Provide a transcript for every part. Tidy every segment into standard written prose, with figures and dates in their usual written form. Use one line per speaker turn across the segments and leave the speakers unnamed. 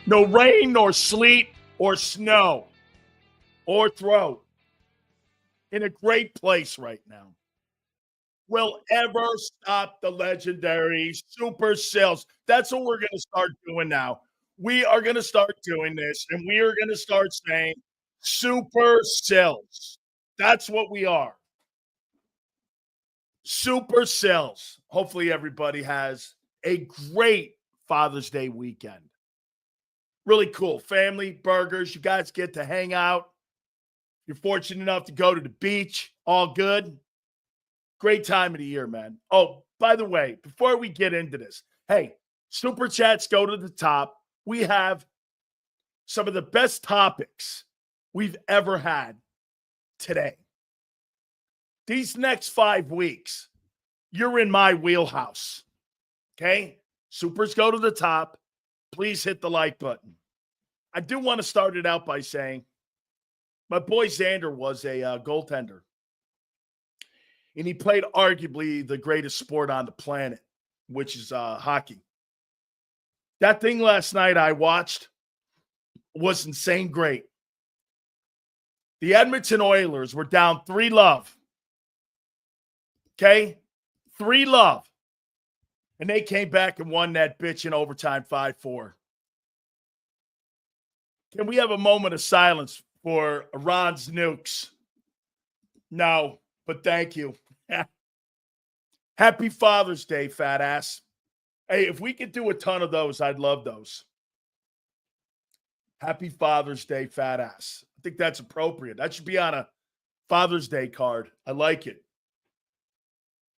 No rain, nor sleet, or snow, or throat. In a great place right now. Will ever stop the legendary super sales. That's what we're going to start doing now. We are going to start doing this, and we are going to start saying super sales. That's what we are. Super sales. Hopefully, everybody has a great Father's Day weekend. Really cool. Family, burgers. You guys get to hang out. You're fortunate enough to go to the beach. All good. Great time of the year, man. Oh, by the way, before we get into this, hey, super chats go to the top. We have some of the best topics we've ever had today. These next 5 weeks, you're in my wheelhouse. Okay? Supers go to the top. Please hit the like button. I do want to start it out by saying my boy Xander was a goaltender. And he played arguably the greatest sport on the planet, which is hockey. That thing last night I watched was insane great. The Edmonton Oilers were down 3-0. Okay? 3-0. And they came back and won that bitch in overtime 5-4. Can we have a moment of silence for Ron's nukes? No, but thank you. Happy Father's Day, fat ass. Hey, if we could do a ton of those, I'd love those. Happy Father's Day, fat ass. I think that's appropriate. That should be on a Father's Day card. I like it.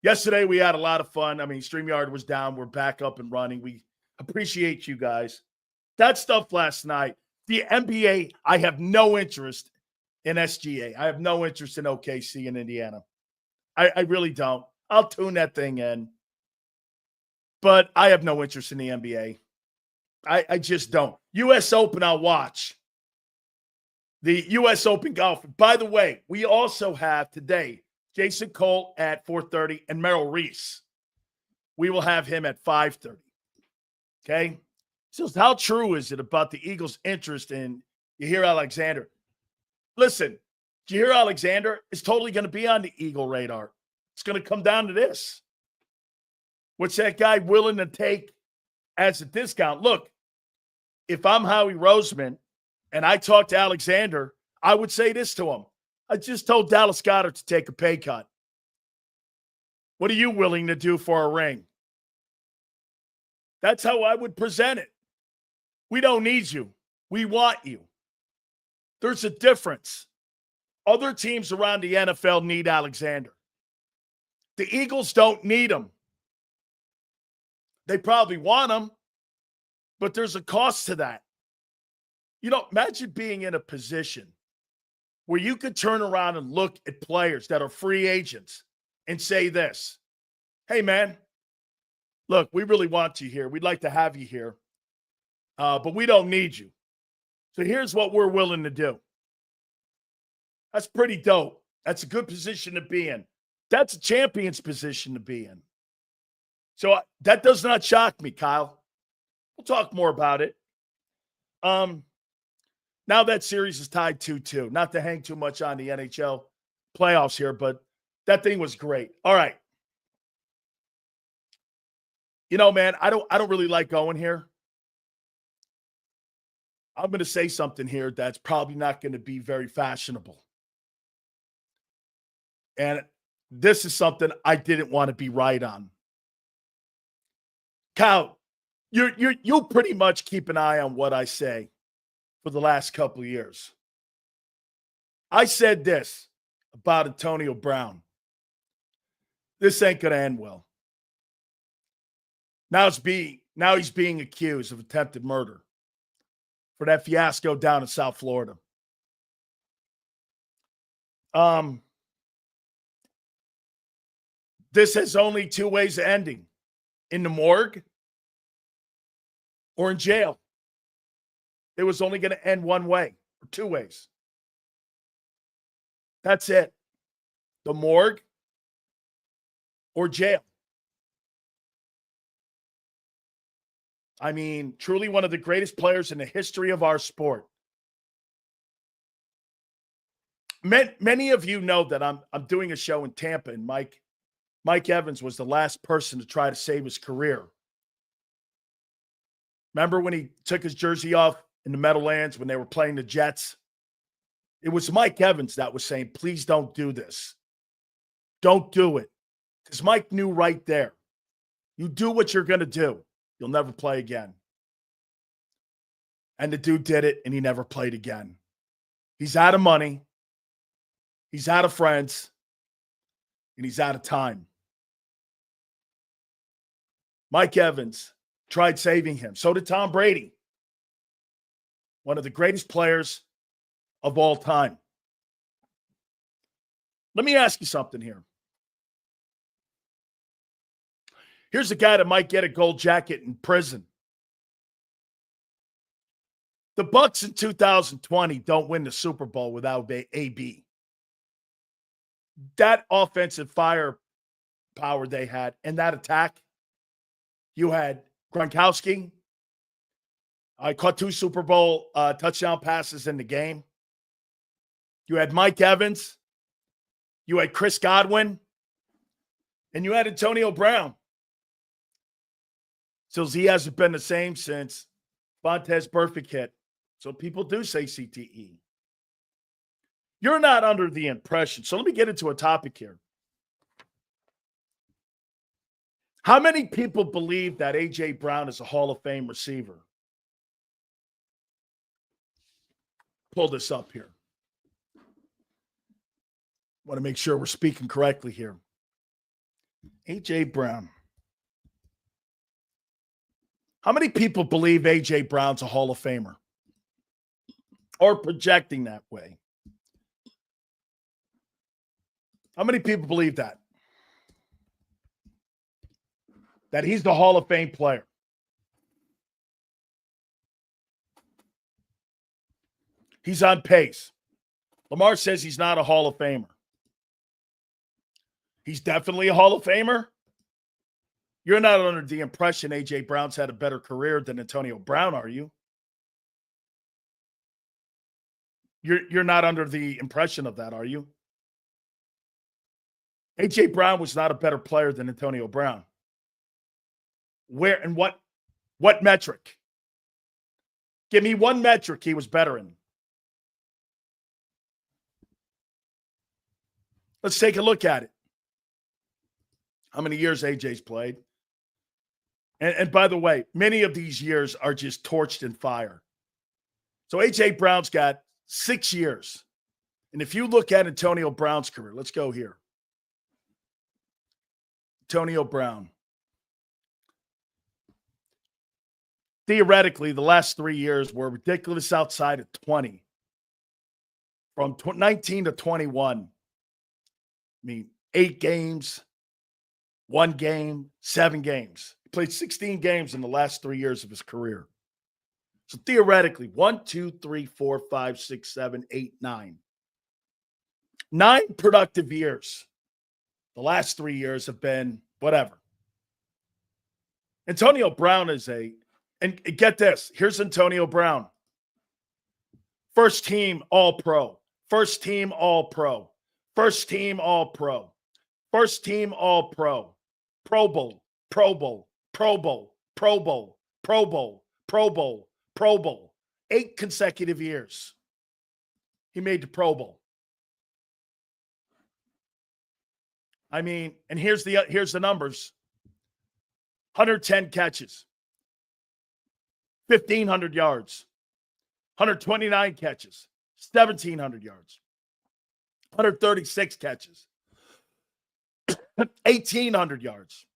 Yesterday, we had a lot of fun. I mean, StreamYard was down. We're back up and running. We appreciate you guys. That stuff last night. The NBA, I have no interest in SGA. I have no interest in OKC in Indiana. I really don't. I'll tune that thing in. But I have no interest in the NBA. I just don't. U.S. Open, I'll watch. The U.S. Open golf. By the way, we also have today Jason Cole at 4:30 and Merrill Reese. We will have him at 5:30. Okay? So how true is it about the Eagles' interest in Yahir Alexander? Listen, Yahir Alexander is totally going to be on the Eagle radar. It's going to come down to this. What's that guy willing to take as a discount? Look, if I'm Howie Roseman and I talk to Alexander, I would say this to him. I just told Dallas Goedert to take a pay cut. What are you willing to do for a ring? That's how I would present it. We don't need you. We want you. There's a difference. Other teams around the NFL need Alexander. The Eagles don't need him. They probably want him, but there's a cost to that. You know, imagine being in a position where you could turn around and look at players that are free agents and say this, hey, man, look, we really want you here. We'd like to have you here, but we don't need you. So here's what we're willing to do. That's pretty dope. That's a good position to be in. That's a champion's position to be in. So that does not shock me, Kyle. We'll talk more about it. Now that series is tied 2-2. Not to hang too much on the NHL playoffs here, but that thing was great. All right. You know, man, I don't really like going here. I'm going to say something here that's probably not going to be very fashionable. And this is something I didn't want to be right on. Kyle, you'll pretty much keep an eye on what I say for the last couple of years. I said this about Antonio Brown. This ain't going to end well. Now he's being accused of attempted murder for that fiasco down in South Florida. This has only two ways of ending: in the morgue or in jail. It was only going to end one way or two ways. That's it. The morgue or jail. I mean, truly one of the greatest players in the history of our sport. Many of you know that I'm doing a show in Tampa, and Mike Evans was the last person to try to save his career. Remember when he took his jersey off in the Meadowlands when they were playing the Jets? It was Mike Evans that was saying, please don't do this. Don't do it. Because Mike knew right there, you do what you're going to do, you'll never play again. And the dude did it, and he never played again. He's out of money. He's out of friends. And he's out of time. Mike Evans tried saving him. So did Tom Brady. One of the greatest players of all time. Let me ask you something here. Here's a guy that might get a gold jacket in prison. The Bucks in 2020 don't win the Super Bowl without AB. That offensive firepower they had and that attack, you had Gronkowski. I caught 2 Super Bowl touchdown passes in the game. You had Mike Evans. You had Chris Godwin. And you had Antonio Brown. So he hasn't been the same since Vontaze Burfict hit. So people do say CTE. You're not under the impression. So let me get into a topic here. How many people believe that A.J. Brown is a Hall of Fame receiver? Pull this up here. Want to make sure we're speaking correctly here. A.J. Brown. How many people believe A.J. Brown's a Hall of Famer? Or projecting that way? How many people believe that? That he's the Hall of Fame player? He's on pace. Lamar says he's not a Hall of Famer. He's definitely a Hall of Famer. You're not under the impression A.J. Brown's had a better career than Antonio Brown, are you? You're not under the impression of that, are you? A.J. Brown was not a better player than Antonio Brown. Where and what metric? Give me one metric he was better in. Let's take a look at it. How many years AJ's played? And by the way, many of these years are just torched in fire. So A.J. Brown's got 6 years. And if you look at Antonio Brown's career, let's go here. Antonio Brown. Theoretically, the last 3 years were ridiculous outside of 20. From 19 to 21. I mean, 8 games, 1 game, 7 games. He played 16 games in the last 3 years of his career. So theoretically, 1, 2, 3, 4, 5, 6, 7, 8, 9. 9 productive years. The last 3 years have been whatever. Antonio Brown is and get this, here's Antonio Brown. First team All-Pro. First team All-Pro. First team All-Pro. First team All-Pro. Pro Bowl. Pro Bowl. Pro Bowl. Pro Bowl. Pro Bowl. Pro Bowl. Pro Bowl. 8 consecutive years. He made the Pro Bowl. I mean, and here's the numbers. 110 catches. 1,500 yards. 129 catches. 1,700 yards. 136 catches. 1,800 yards.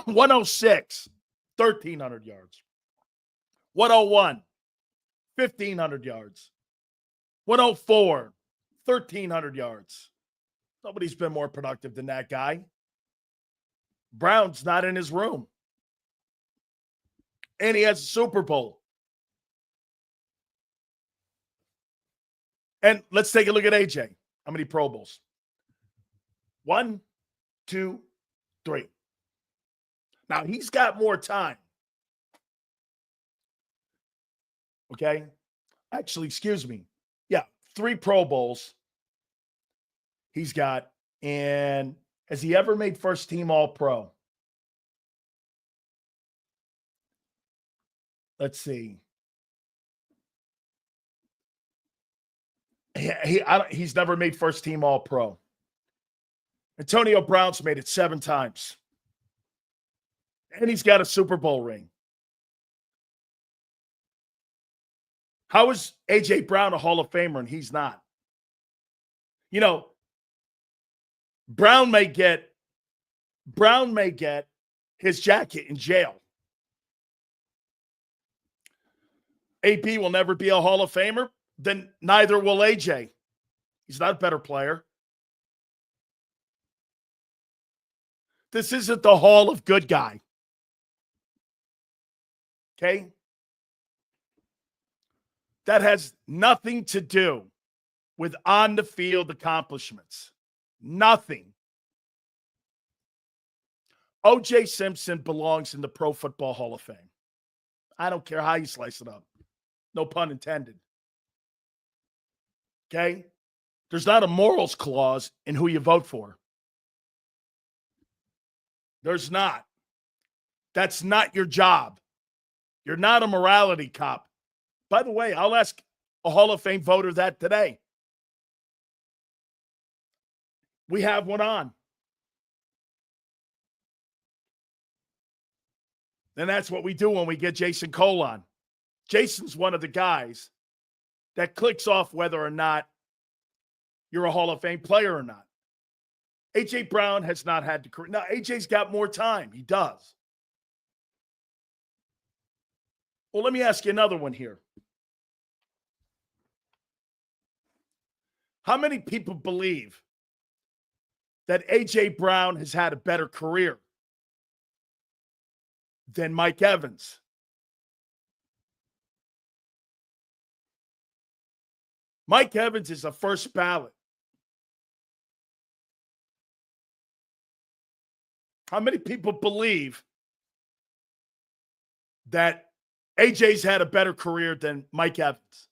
106. 1,300 yards. 101. 1,500 yards. 104. 1,300 yards. Nobody's been more productive than that guy. Brown's not in his room. And he has a Super Bowl. And let's take a look at AJ. How many Pro Bowls? 1, 2, 3. Now, he's got more time. Okay? Actually, excuse me. Yeah, 3 Pro Bowls he's got. And has he ever made first team All-Pro? Let's see. He's never made first team All-Pro. Antonio Brown's made it 7 times. And he's got a Super Bowl ring. How is A.J. Brown a Hall of Famer and he's not? You know, Brown may get his jacket in jail. AB will never be a Hall of Famer, then neither will AJ. He's not a better player. This isn't the Hall of Good Guy. Okay? That has nothing to do with on-the-field accomplishments. Nothing. O.J. Simpson belongs in the Pro Football Hall of Fame. I don't care how you slice it up. No pun intended. Okay? There's not a morals clause in who you vote for. There's not. That's not your job. You're not a morality cop. By the way, I'll ask a Hall of Fame voter that today. We have one on. And that's what we do when we get Jason Cole on. Jason's one of the guys that clicks off whether or not you're a Hall of Fame player or not. A.J. Brown has not had the career. Now, A.J.'s got more time. He does. Well, let me ask you another one here. How many people believe that A.J. Brown has had a better career than Mike Evans? Mike Evans is a first ballot. How many people believe that AJ's had a better career than Mike Evans?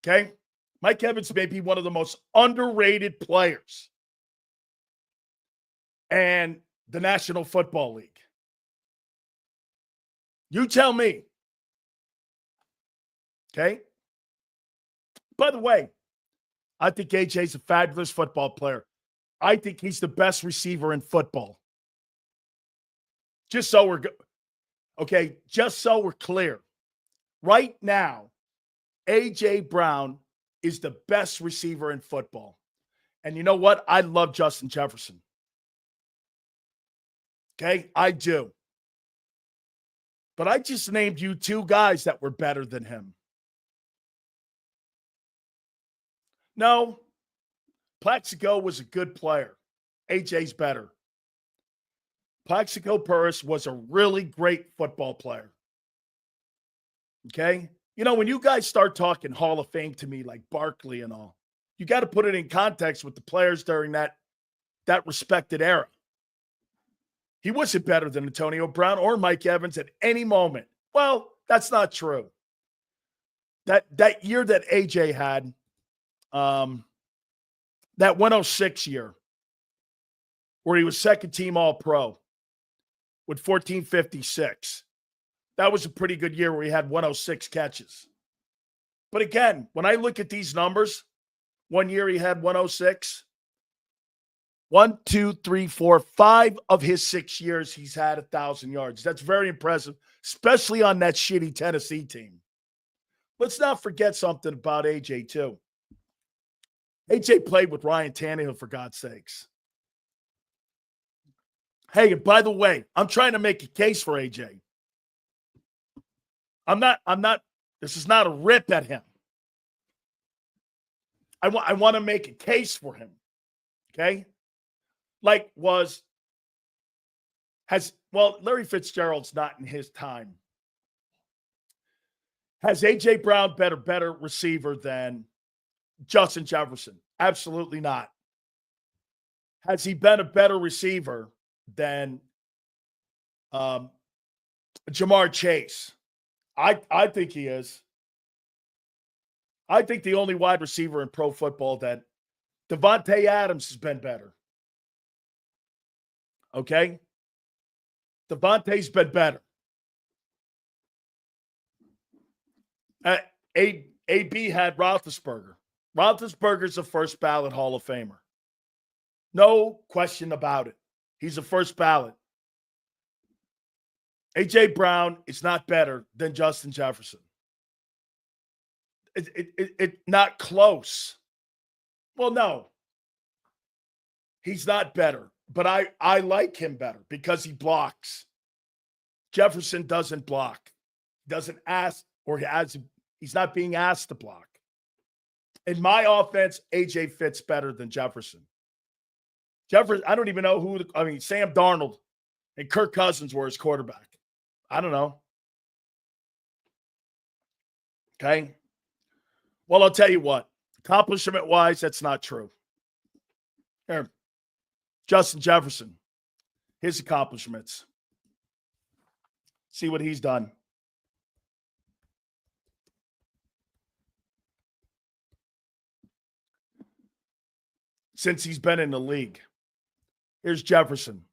Okay? Mike Evans may be one of the most underrated players in the National Football League. You tell me. Okay? By the way, I think AJ's a fabulous football player. I think he's the best receiver in football. Just so we're just so we're clear. Right now, AJ Brown is the best receiver in football. And you know what? I love Justin Jefferson. Okay? I do. But I just named you 2 guys that were better than him. No, Plaxico was a good player. AJ's better. Plaxico Burress was a really great football player. Okay? You know, when you guys start talking Hall of Fame to me like Barkley and all, you got to put it in context with the players during that respected era. He wasn't better than Antonio Brown or Mike Evans at any moment. Well, that's not true. That year that AJ had, that 106 year, where he was second team All-Pro with 1456. That was a pretty good year where he had 106 catches. But again, when I look at these numbers, one year he had 106. 1, 2, 3, 4, 5 of his 6 years, he's had 1,000 yards. That's very impressive, especially on that shitty Tennessee team. Let's not forget something about AJ, too. AJ played with Ryan Tannehill, for God's sakes. Hey, and by the way, I'm trying to make a case for AJ. I'm not, this is not a rip at him. I want to make a case for him. Okay? Larry Fitzgerald's not in his time. Has A.J. Brown been a better receiver than Justin Jefferson? Absolutely not. Has he been a better receiver than Jamar Chase? I think he is. I think the only wide receiver in pro football that Devontae Adams has been better. Okay? Devontae's been better. AB had Roethlisberger. Roethlisberger's a first ballot Hall of Famer. No question about it. He's a first ballot. A.J. Brown is not better than Justin Jefferson. It's not close. Well, no. He's not better, but I like him better because he blocks. Jefferson doesn't block. He doesn't ask, or he's not being asked to block. In my offense, AJ fits better than Jefferson. Jefferson, I don't even know Sam Darnold and Kirk Cousins were his quarterback. I don't know. Okay. Well, I'll tell you what. Accomplishment-wise, that's not true. Here, Justin Jefferson, his accomplishments. See what he's done. Since he's been in the league. Here's Jefferson.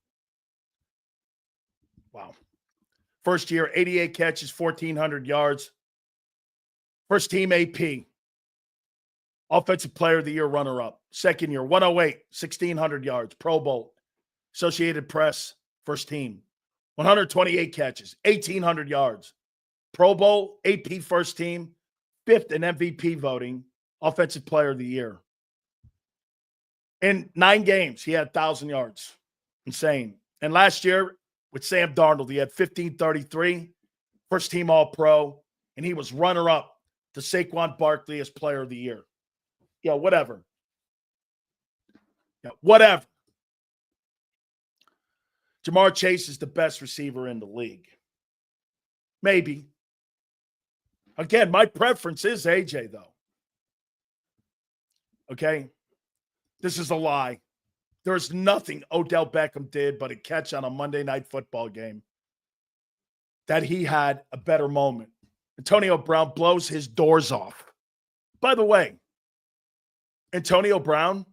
Wow. First year, 88 catches, 1,400 yards. First team AP. Offensive Player of the Year runner-up. Second year, 108, 1,600 yards. Pro Bowl. Associated Press, first team. 128 catches, 1,800 yards. Pro Bowl, AP first team. Fifth in MVP voting. Offensive Player of the Year. In 9 games, he had 1,000 yards. Insane. And last year, with Sam Darnold, he had 1,533. First team All-Pro. And he was runner-up to Saquon Barkley as Player of the Year. Yeah, whatever. Yeah, whatever. Jamar Chase is the best receiver in the league. Maybe. Again, my preference is AJ, though. Okay? This is a lie. There's nothing Odell Beckham did but a catch on a Monday Night Football game that he had a better moment. Antonio Brown blows his doors off. By the way, Antonio Brown,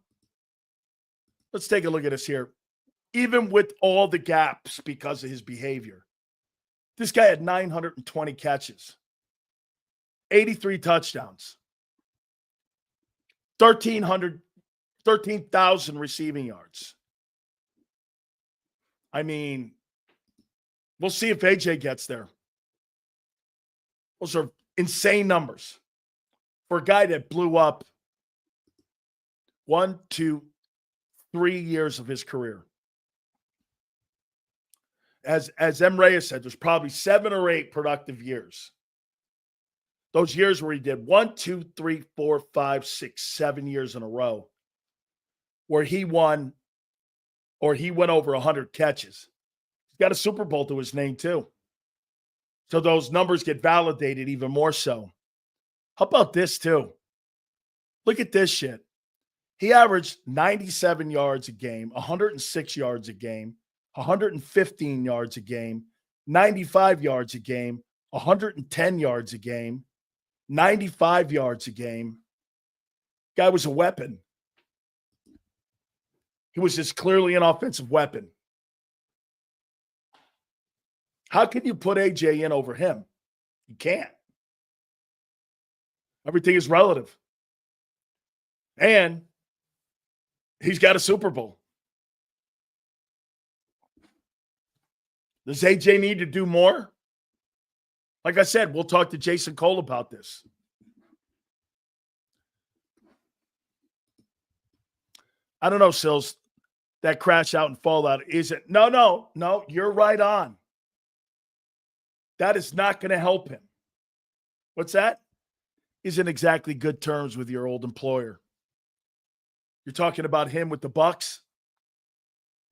let's take a look at this here. Even with all the gaps because of his behavior, this guy had 920 catches, 83 touchdowns, 13,000 receiving yards. I mean, we'll see if AJ gets there. Those are insane numbers for a guy that blew up 1, 2, 3 years of his career. As M. Reyes said, there's probably 7 or 8 productive years. Those years where he did 1, 2, 3, 4, 5, 6, 7 years in a row where he won or he went over 100 catches. He's got a Super Bowl to his name too. So those numbers get validated even more so. How about this too? Look at this shit. He averaged 97 yards a game, 106 yards a game, 115 yards a game, 95 yards a game, 110 yards a game, 95 yards a game. Guy was a weapon. He was just clearly an offensive weapon. How can you put AJ in over him? You can't. Everything is relative. And he's got a Super Bowl. Does AJ need to do more? Like I said, we'll talk to Jason Cole about this. I don't know, Sills. That crash out and fallout isn't. No, you're right on. That is not going to help him. What's that? Isn't exactly good terms with your old employer. You're talking about him with the Bucs?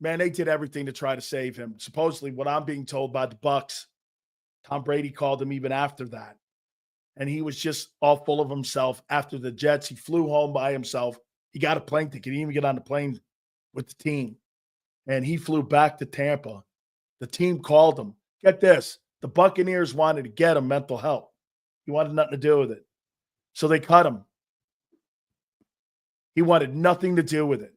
Man, they did everything to try to save him. Supposedly, what I'm being told by the Bucs, Tom Brady called him even after that. And he was just all full of himself after the Jets. He flew home by himself. He got a plane ticket. He didn't even get on the plane with the team, and he flew back to Tampa. The team called him. Get this. The Buccaneers wanted to get him mental help. He wanted nothing to do with it. So they cut him. He wanted nothing to do with it.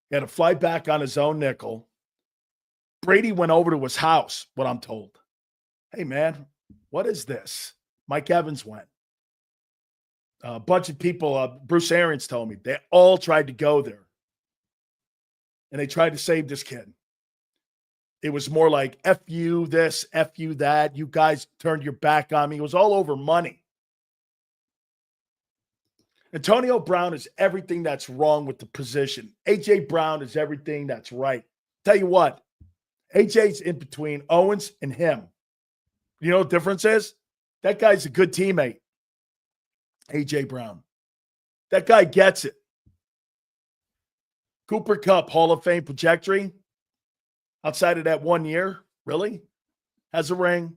He had to fly back on his own nickel. Brady went over to his house, what I'm told. Hey, man, what is this? Mike Evans went. A bunch of people, Bruce Arians told me, they all tried to go there. And they tried to save this kid. It was more like, F you this, F you that. You guys turned your back on me. It was all over money. Antonio Brown is everything that's wrong with the position. A.J. Brown is everything that's right. Tell you what, A.J.'s in between Owens and him. You know what the difference is? That guy's a good teammate. A.J. Brown. That guy gets it. Cooper Kupp, Hall of Fame trajectory. Outside of that 1 year, really? Has a ring.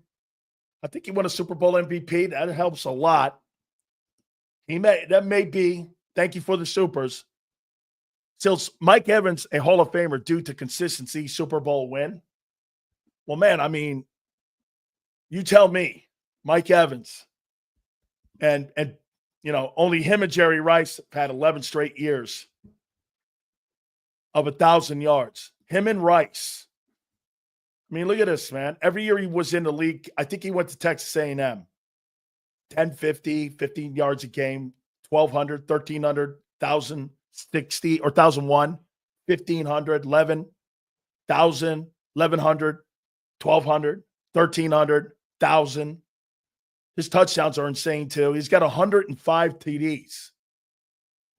I think he won a Super Bowl MVP. That helps a lot. That may be. Thank you for the supers. Still, Mike Evans, a Hall of Famer due to consistency, Super Bowl win. Well, man, I mean, you tell me, Mike Evans, and you know, only him and Jerry Rice have had 11 straight years of 1,000 yards. Him and Rice. I mean, look at this, man. Every year he was in the league, I think he went to Texas A&M. 1050, 15 yards a game, 1,200, 1,300, 1,060, or 1,001, 1,500, 11,000, 1,100, 1,200, 1,300, 1,000. His touchdowns are insane, too. He's got 105 TDs.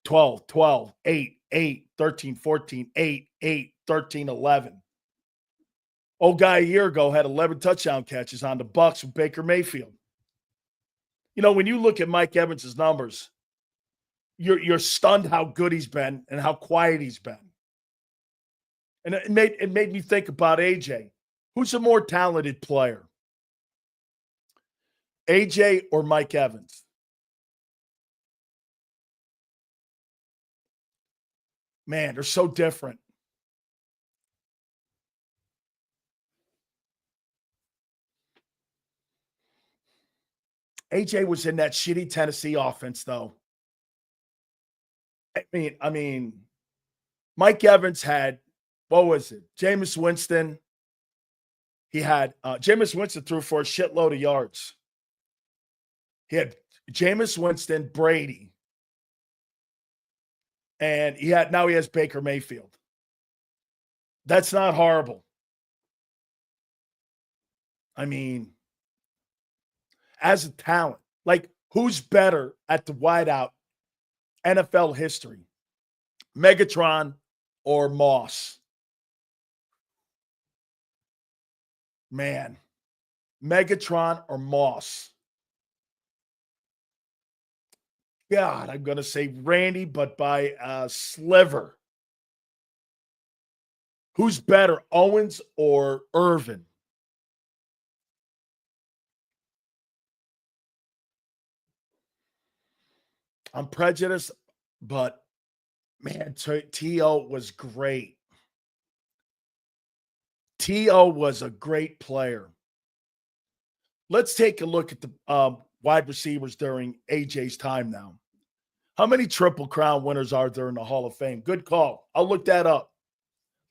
12, 12, 8, 8, 13, 14, 8, 8, 13, 11. Old guy a year ago had 11 touchdown catches on the Bucs with Baker Mayfield. You know, when you look at Mike Evans' numbers, you're stunned how good he's been and how quiet he's been. And it made me think about AJ. Who's a more talented player? AJ or Mike Evans? Man, they're so different. AJ was in that shitty Tennessee offense, though. I mean, Mike Evans had, what was it? Jameis Winston. He had, Jameis Winston threw for a shitload of yards. He had Jameis Winston, Brady. And now he has Baker Mayfield. That's not horrible. I mean, as a talent, like who's better at the wideout NFL history? Megatron or Moss? Man, Megatron or Moss? God, I'm going to say Randy, but by a sliver. Who's better, Owens or Irvin? I'm prejudiced, but man, T.O. was great. T.O. was a great player. Let's take a look at the wide receivers during AJ's time now. How many Triple Crown winners are there in the Hall of Fame? Good call. I'll look that up,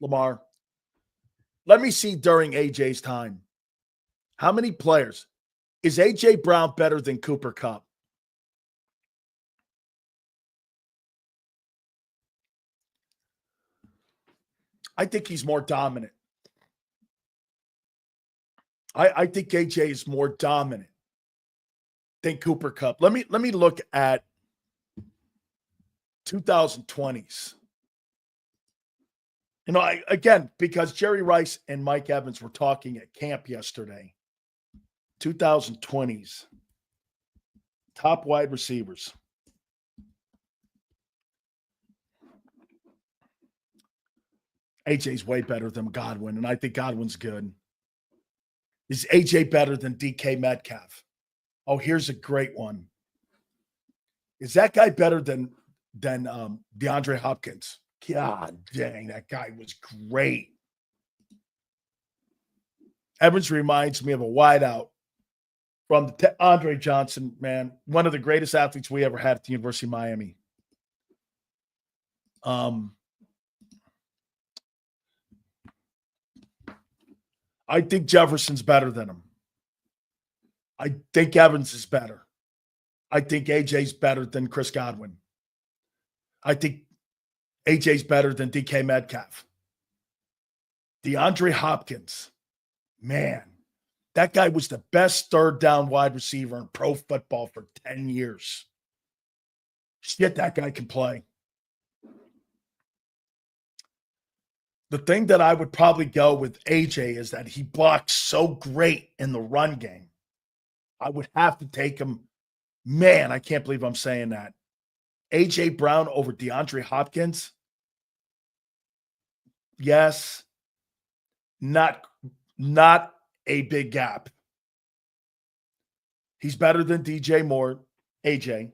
Lamar. Let me see during AJ's time. How many players? Is AJ Brown better than Cooper Kupp? I think he's more dominant. I think AJ is more dominant than Cooper Kupp. Let me look at 2020s. You know, again, because Jerry Rice and Mike Evans were talking at camp yesterday. 2020s. Top wide receivers. AJ's way better than Godwin, and I think Godwin's good. Is AJ better than DK Metcalf? Oh, here's a great one. Is that guy better than DeAndre Hopkins? God dang, that guy was great. Evans reminds me of a wideout from Andre Johnson, man, one of the greatest athletes we ever had at the University of Miami. I think Jefferson's better than him. I think Evans is better. I think AJ's better than Chris Godwin. I think AJ's better than DK Metcalf. DeAndre Hopkins, man, that guy was the best third down wide receiver in pro football for 10 years. Shit, that guy can play. The thing that I would probably go with AJ is that he blocks so great in the run game. I would have to take him. Man, I can't believe I'm saying that. AJ Brown over DeAndre Hopkins? Yes. Not a big gap. He's better than DJ Moore, AJ.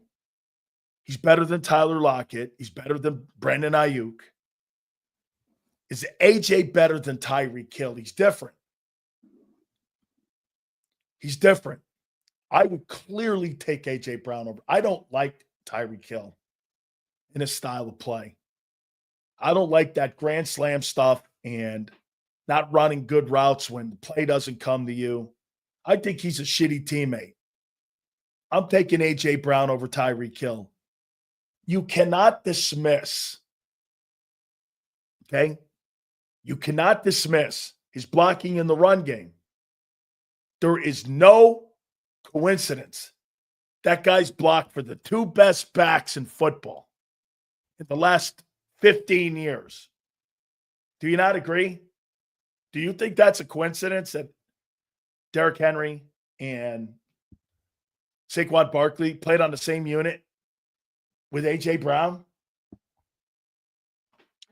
He's better than Tyler Lockett. He's better than Brandon Ayuk. Is AJ better than Tyreek Hill? He's different. He's different. I would clearly take AJ Brown over. I don't like Tyreek Hill in his style of play. I don't like that grand slam stuff and not running good routes when the play doesn't come to you. I think he's a shitty teammate. I'm taking AJ Brown over Tyreek Hill. You cannot dismiss, okay? You cannot dismiss his blocking in the run game. There is no coincidence that guy's blocked for the two best backs in football in the last 15 years. Do you not agree? Do you think that's a coincidence that Derrick Henry and Saquon Barkley played on the same unit with A.J. Brown?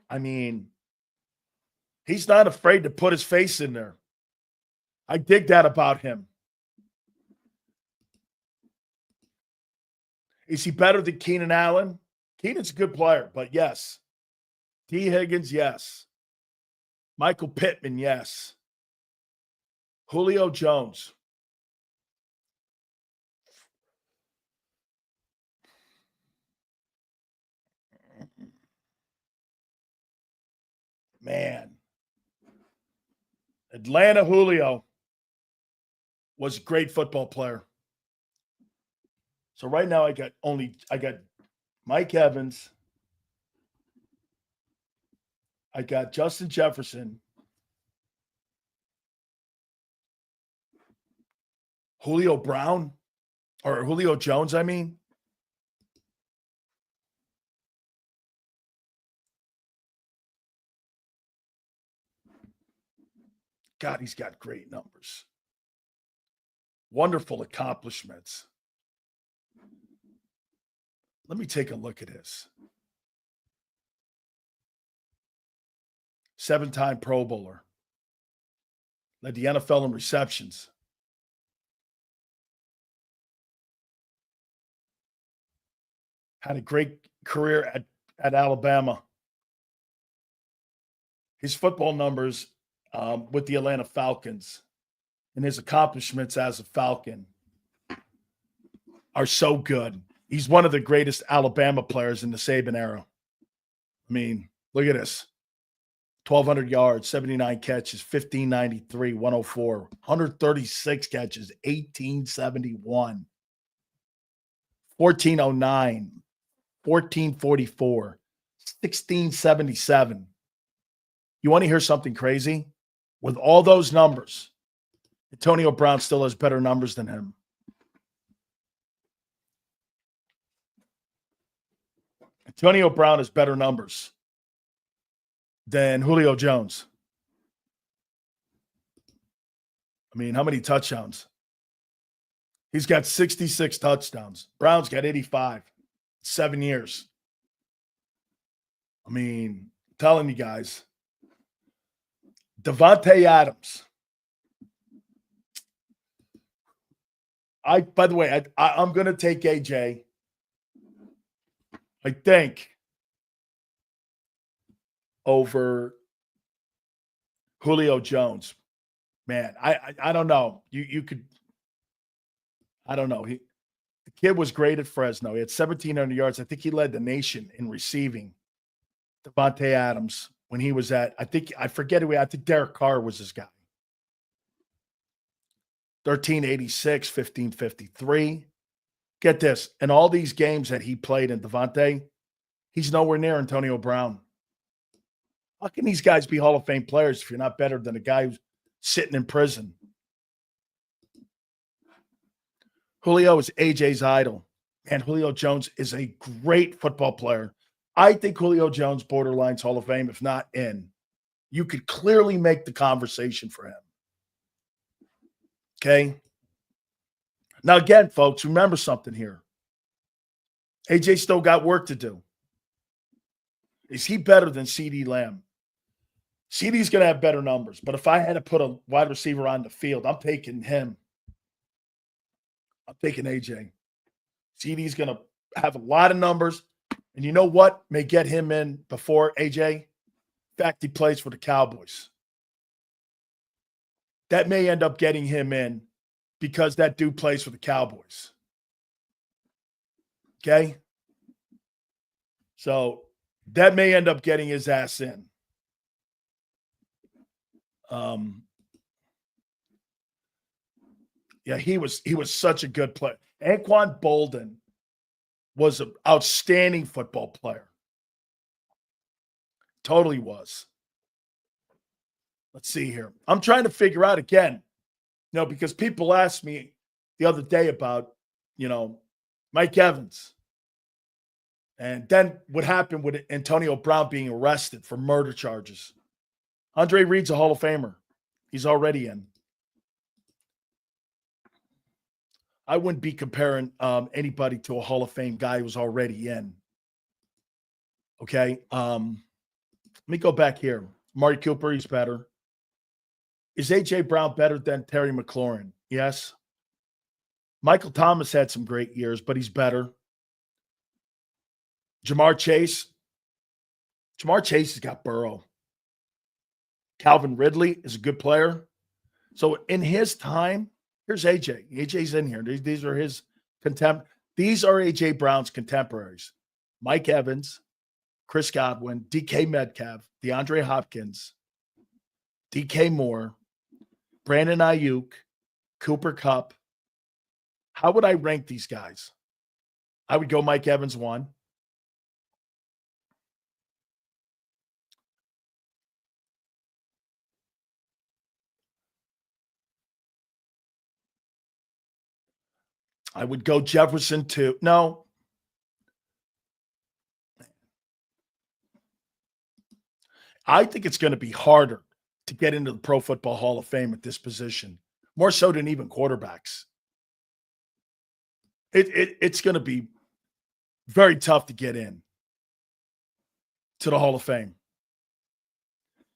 I mean, he's not afraid to put his face in there. I dig that about him. Is he better than Keenan Allen? Keenan's a good player, but yes. T. Higgins, yes. Michael Pittman, yes. Julio Jones. Man. Atlanta Julio was a great football player. So right now I got Mike Evans. I got Justin Jefferson. Julio Brown, or Julio Jones, I mean. God, he's got great numbers. Wonderful accomplishments. Let me take a look at this. 7-time Pro Bowler. Led the NFL in receptions. Had a great career at Alabama. His football numbers with the Atlanta Falcons and his accomplishments as a Falcon are so good. He's one of the greatest Alabama players in the Saban era. I mean, look at this. 1,200 yards, 79 catches, 1,593, 104, 136 catches, 1,871, 1,409, 1,444, 1,677. You want to hear something crazy? With all those numbers, Antonio Brown still has better numbers than him. Antonio Brown has better numbers than Julio Jones. I mean, how many touchdowns? He's got 66 touchdowns. Brown's got 85. 7 years. I mean, I'm telling you guys. Devontae Adams. By the way, I'm going to take AJ. I think. over Julio Jones. Man, I don't know. You could, I don't know. The kid was great at Fresno. He had 1,700 yards. I think he led the nation in receiving. Devontae Adams when he was at, I forget who. I think Derek Carr was his guy. 1386, 1553. Get this. In all these games that he played in Devontae, he's nowhere near Antonio Brown. How can these guys be Hall of Fame players if you're not better than a guy who's sitting in prison? Julio is AJ's idol. And Julio Jones is a great football player. I think Julio Jones borderlines Hall of Fame, if not in. You could clearly make the conversation for him. Okay? Now, again, folks, remember something here. AJ still got work to do. Is he better than CeeDee Lamb? CeeDee's going to have better numbers, but if I had to put a wide receiver on the field, I'm taking him. I'm taking AJ. CeeDee's going to have a lot of numbers, and you know what may get him in before AJ? In fact, he plays for the Cowboys. That may end up getting him in because that dude plays for the Cowboys. Okay? So that may end up getting his ass in. Yeah, he was such a good player. Anquan Bolden was an outstanding football player. Totally was. Let's see here. I'm trying to figure out again, because people asked me the other day about, Mike Evans. And then what happened with Antonio Brown being arrested for murder charges. Andre Reed's a Hall of Famer. He's already in. I wouldn't be comparing anybody to a Hall of Fame guy who's already in. Okay. Let me go back here. Marty Cooper, he's better. Is A.J. Brown better than Terry McLaurin? Yes. Michael Thomas had some great years, but he's better. Jamar Chase has got Burrow. Calvin Ridley is a good player. So in his time, here's AJ. AJ's in here. These are his These are AJ Brown's contemporaries. Mike Evans, Chris Godwin, DK Metcalf, DeAndre Hopkins, DK Moore, Brandon Ayuk, Cooper Kupp. How would I rank these guys? I would go Mike Evans 1. I would go Jefferson 2. No. I think it's going to be harder to get into the Pro Football Hall of Fame at this position, more so than even quarterbacks. It's going to be very tough to get in to the Hall of Fame.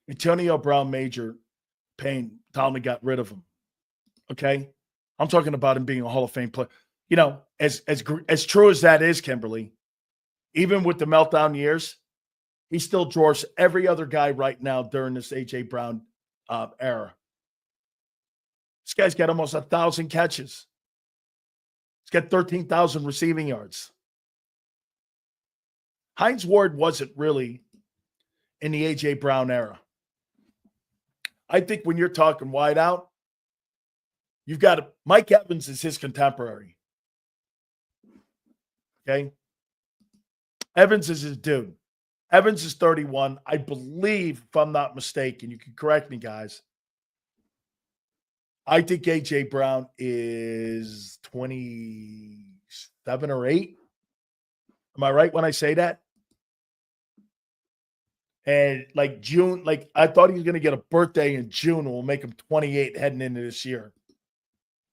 Antonio Brown, major pain. Tomlin got rid of him. Okay? I'm talking about him being a Hall of Fame player. As true as that is, Kimberly, even with the meltdown years, he still dwarfs every other guy right now during this A.J. Brown era. This guy's got almost 1,000 catches. He's got 13,000 receiving yards. Hines Ward wasn't really in the A.J. Brown era. I think when you're talking wide out, you've got Mike Evans is his contemporary. Okay? Evans is his dude. Evans is 31. I believe, if I'm not mistaken, you can correct me, guys. I think A.J. Brown is 27 or 8. Am I right when I say that? And June, I thought he was going to get a birthday in June and we'll make him 28 heading into this year.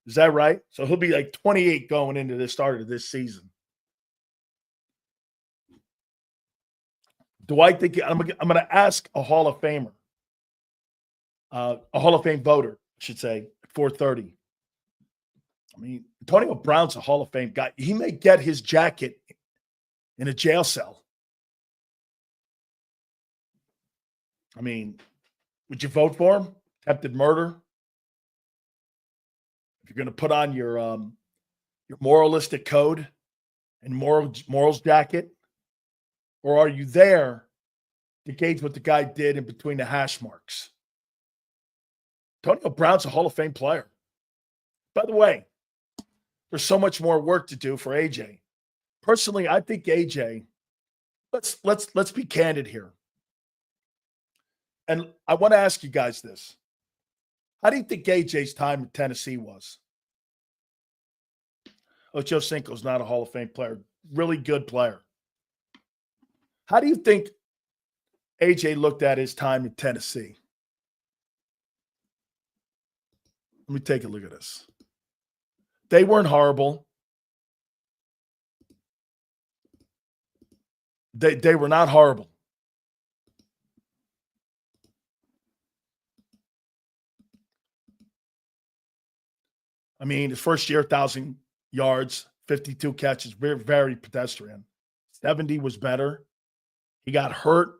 Is that right? So he'll be 28 going into the start of this season. Do I think I'm going to ask a Hall of Famer, a Hall of Fame voter, I should say, at 4:30. I mean, Antonio Brown's a Hall of Fame guy. He may get his jacket in a jail cell. I mean, would you vote for him? Attempted murder? If you're going to put on your moralistic code and morals jacket, or are you there to gauge what the guy did in between the hash marks? Antonio Brown's a Hall of Fame player. By the way, there's so much more work to do for AJ. Personally, I think AJ, let's be candid here. And I want to ask you guys this. How do you think AJ's time in Tennessee was? Ocho Cinco's not a Hall of Fame player. Really good player. How do you think AJ looked at his time in Tennessee? Let me take a look at this. They weren't horrible. They were not horrible. I mean, his first year, 1,000 yards, 52 catches, very, very pedestrian. 70 was better. He got hurt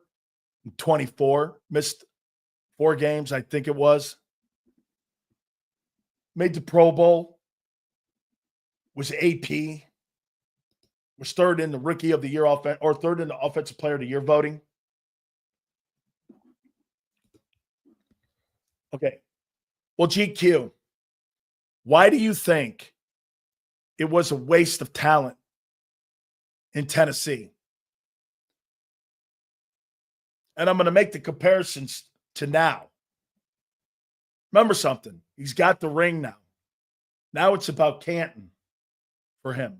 in 24, missed 4 games, I think it was. Made the Pro Bowl, was AP, was third in the Rookie of the Year or third in the Offensive Player of the Year voting. Okay. Well, GQ, why do you think it was a waste of talent in Tennessee? And I'm going to make the comparisons to now. Remember something. He's got the ring now. Now it's about Canton for him.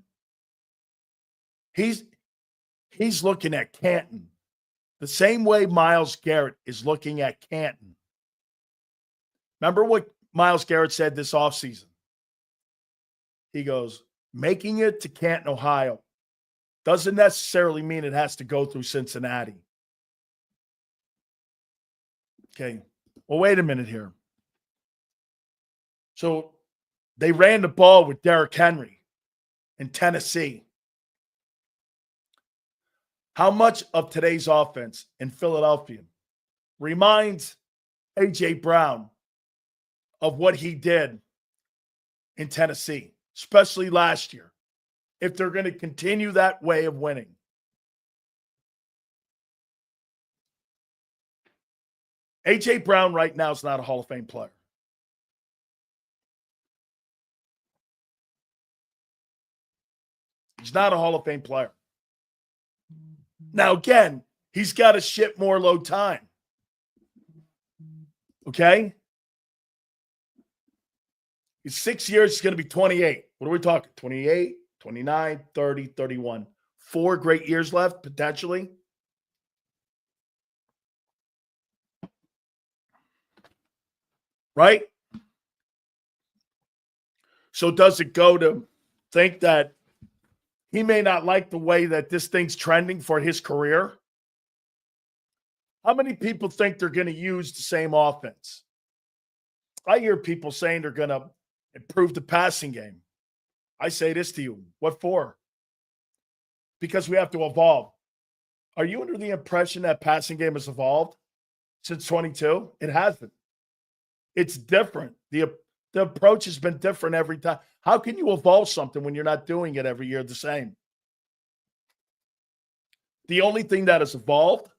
He's looking at Canton the same way Myles Garrett is looking at Canton. Remember what Myles Garrett said this offseason? He goes, making it to Canton, Ohio doesn't necessarily mean it has to go through Cincinnati. Okay. Well, wait a minute here. So they ran the ball with Derrick Henry in Tennessee. How much of today's offense in Philadelphia reminds A.J. Brown of what he did in Tennessee, especially last year, if they're going to continue that way of winning? A.J. Brown right now is not a Hall of Fame player. He's not a Hall of Fame player. Now, again, he's got to ship more load time. Okay? In 6 years, he's going to be 28. What are we talking? 28, 29, 30, 31. 4 great years left, potentially. Right? So does it go to think that he may not like the way that this thing's trending for his career? How many people think they're going to use the same offense? I hear people saying they're going to improve the passing game. I say this to you. What for? Because we have to evolve. Are you under the impression that passing game has evolved since 22? It hasn't. It's different. The approach has been different every time. How can you evolve something when you're not doing it every year the same? The only thing that has evolved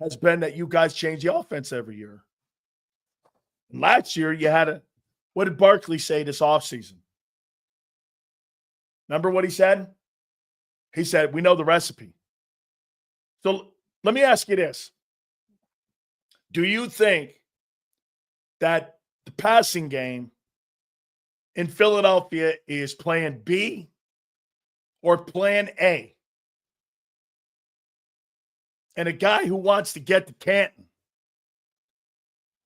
has been that you guys change the offense every year. And last year, you had what did Barkley say this offseason? Remember what he said? He said, we know the recipe. So let me ask you this. Do you think that the passing game in Philadelphia is plan B or plan A? And a guy who wants to get to Canton,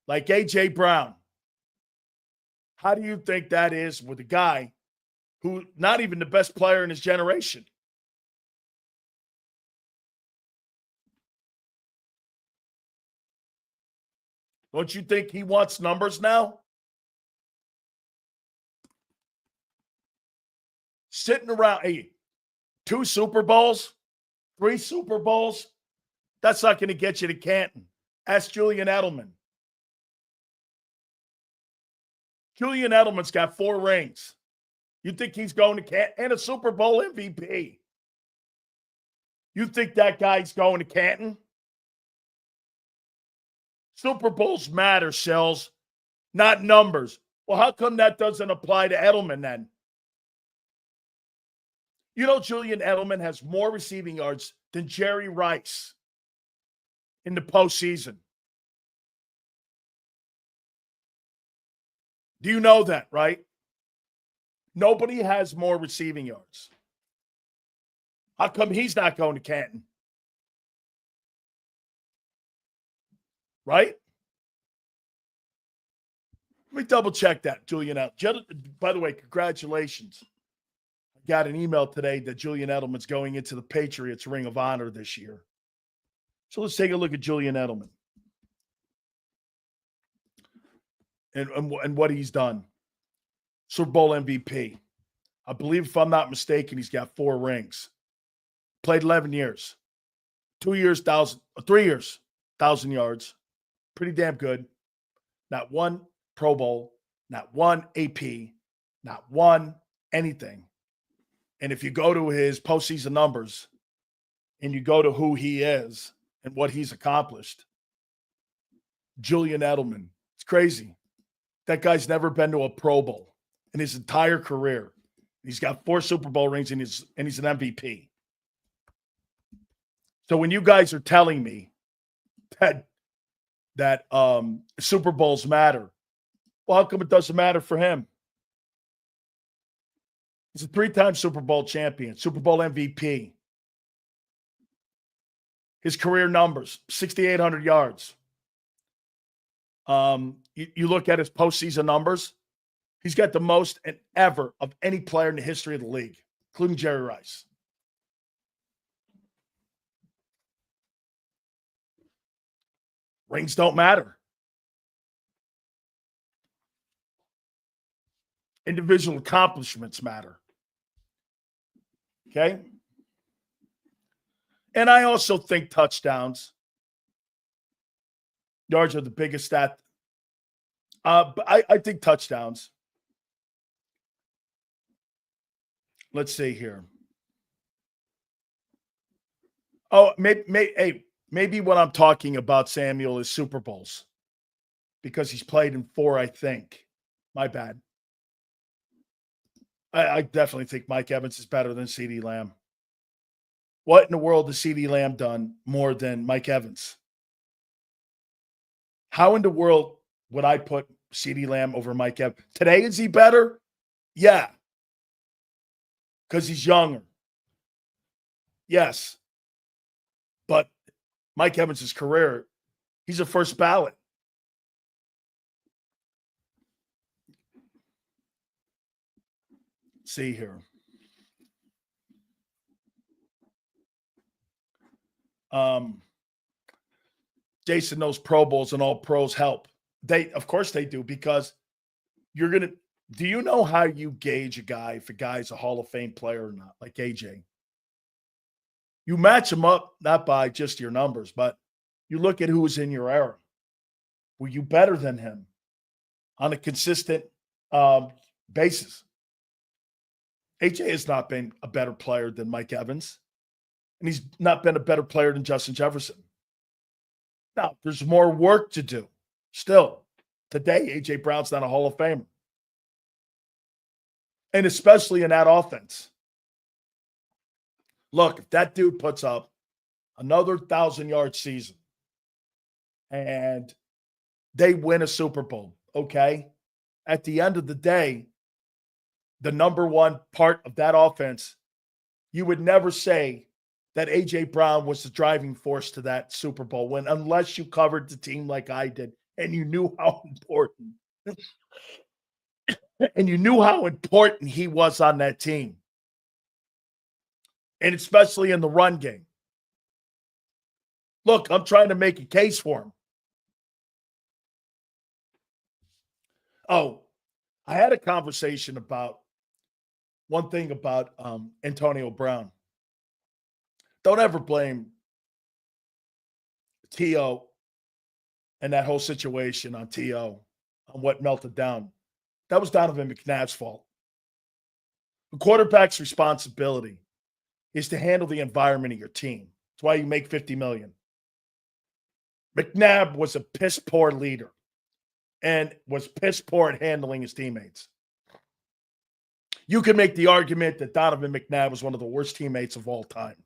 like A.J. Brown, how do you think that is with a guy who not even the best player in his generation? Don't you think he wants numbers now? Sitting around, hey, 2 Super Bowls, 3 Super Bowls, that's not going to get you to Canton. Ask Julian Edelman. Julian Edelman's got 4 rings. You think he's going to Canton? And a Super Bowl MVP. You think that guy's going to Canton? Super Bowls matter, Shells, not numbers. Well, how come that doesn't apply to Edelman then? You know, Julian Edelman has more receiving yards than Jerry Rice in the postseason. Do you know that, right? Nobody has more receiving yards. How come he's not going to Canton? Right? Let me double check that, Julian Edelman. By the way, congratulations. I got an email today that Julian Edelman's going into the Patriots Ring of Honor this year. So let's take a look at Julian Edelman and what he's done. Super Bowl MVP. I believe, if I'm not mistaken, he's got 4 rings. Played 11 years. 3 years, 1,000 yards. Pretty damn good. Not one Pro Bowl, not one AP, not one anything. And if you go to his postseason numbers and you go to who he is and what he's accomplished, Julian Edelman, it's crazy. That guy's never been to a Pro Bowl in his entire career. He's got 4 Super Bowl rings and he's an MVP. So when you guys are telling me that Super Bowls matter, well, how come it doesn't matter for him? He's a 3-time Super Bowl champion, Super Bowl MVP. His career numbers, 6,800 yards. You look at his postseason numbers, he's got the most ever of any player in the history of the league, including Jerry Rice. Rings don't matter. Individual accomplishments matter. Okay? And I also think touchdowns. Yards are the biggest stat. But I think touchdowns. Let's see here. Oh, maybe what I'm talking about, Samuel, is Super Bowls. Because he's played in 4, I think. My bad. I definitely think Mike Evans is better than CeeDee Lamb. What in the world has CeeDee Lamb done more than Mike Evans? How in the world would I put CeeDee Lamb over Mike Evans? Today, is he better? Yeah. Because he's younger. Yes. But Mike Evans' career, he's a first ballot. Let's see here. Jason knows Pro Bowls and all pros help. Of course they do, because you're going to, do you know how you gauge a guy if a guy's a Hall of Fame player or not, like AJ? You match him up, not by just your numbers, but you look at who was in your era. Were you better than him on a consistent basis? AJ has not been a better player than Mike Evans, and he's not been a better player than Justin Jefferson. Now, there's more work to do. Still, today, A.J. Brown's not a Hall of Famer. And especially in that offense. Look, if that dude puts up another 1,000-yard season and they win a Super Bowl, okay, at the end of the day, the number one part of that offense, you would never say that A.J. Brown was the driving force to that Super Bowl win, unless you covered the team like I did and you knew how important he was on that team. And especially in the run game. Look, I'm trying to make a case for him. Oh, I had a conversation about one thing about Antonio Brown. Don't ever blame T.O. and that whole situation on TO, on what melted down, that was Donovan McNabb's fault. The quarterback's responsibility is to handle the environment of your team. That's why you make $50 million. McNabb was a piss poor leader and was piss poor at handling his teammates. You can make the argument that Donovan McNabb was one of the worst teammates of all time.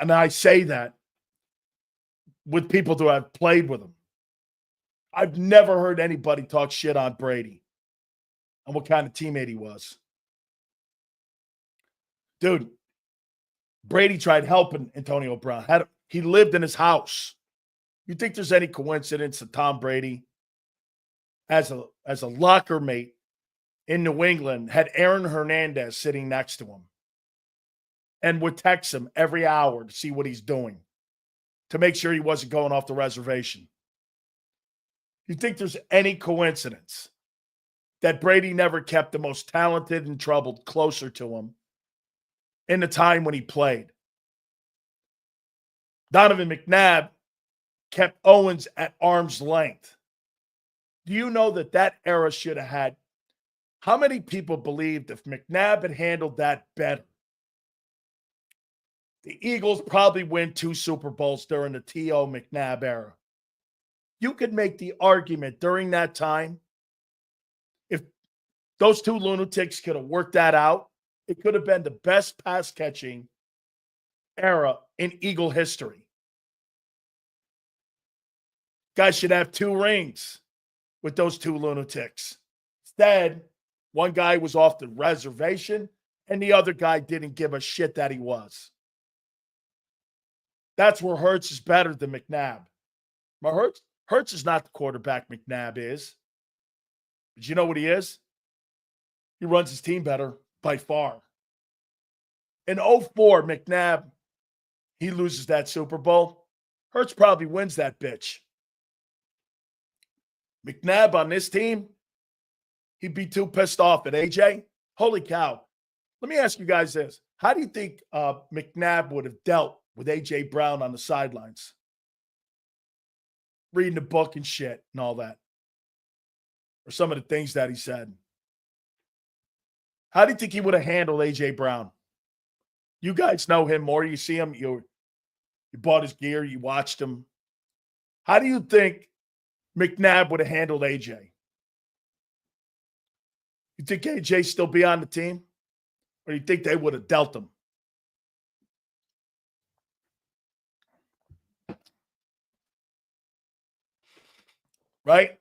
And I say that with people who have played with him. I've never heard anybody talk shit on Brady and what kind of teammate he was. Dude, Brady tried helping Antonio Brown. He lived in his house. You think there's any coincidence that Tom Brady, as a locker mate in New England, had Aaron Hernandez sitting next to him and would text him every hour to see what he's doing, to make sure he wasn't going off the reservation? You think there's any coincidence that Brady never kept the most talented and troubled closer to him in the time when he played? Donovan McNabb kept Owens at arm's length. Do you know that era should have had? How many people believed if McNabb had handled that better, the Eagles probably win 2 Super Bowls during the T.O. McNabb era? You could make the argument during that time, if those 2 lunatics could have worked that out, it could have been the best pass catching era in Eagle history. Guys should have 2 rings with those 2 lunatics. Instead, one guy was off the reservation and the other guy didn't give a shit that he was. That's where Hurts is better than McNabb. But Hurts is not the quarterback McNabb is. But you know what he is? He runs his team better by far. In 2004, McNabb, he loses that Super Bowl. Hurts probably wins that bitch. McNabb on this team, he'd be too pissed off at AJ. Holy cow. Let me ask you guys this. How do you think McNabb would have dealt with AJ Brown on the sidelines? Reading the book and shit and all that. Or some of the things that he said. How do you think he would have handled AJ Brown? You guys know him more. You see him. You bought his gear. You watched him. How do you think McNabb would have handled AJ? You think AJ still be on the team? Or you think they would have dealt him? Right?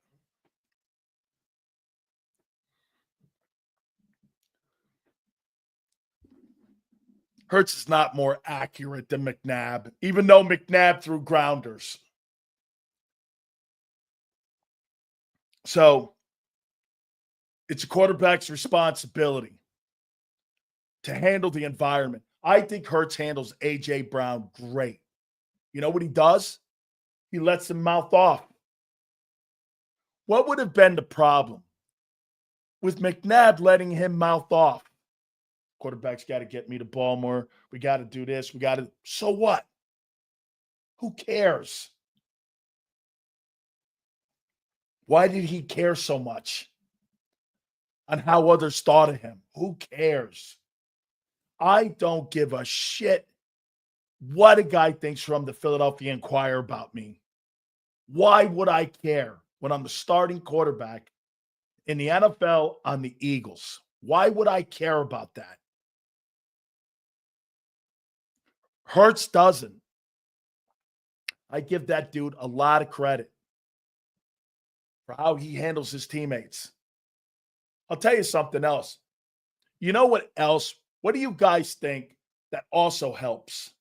Hurts is not more accurate than McNabb, even though McNabb threw grounders. So it's a quarterback's responsibility to handle the environment. I think Hurts handles A.J. Brown great. You know what he does? He lets him mouth off. What would have been the problem with McNabb letting him mouth off? Quarterback's got to get me the ball more. We got to do this. We got to. So what? Who cares? Why did he care so much on how others thought of him? Who cares? I don't give a shit what a guy thinks from the Philadelphia Inquirer about me. Why would I care when I'm the starting quarterback in the NFL on the Eagles? Why would I care about that? Hurts doesn't. I give that dude a lot of credit for how he handles his teammates. I'll tell you something else. You know what else? What do you guys think that also helps?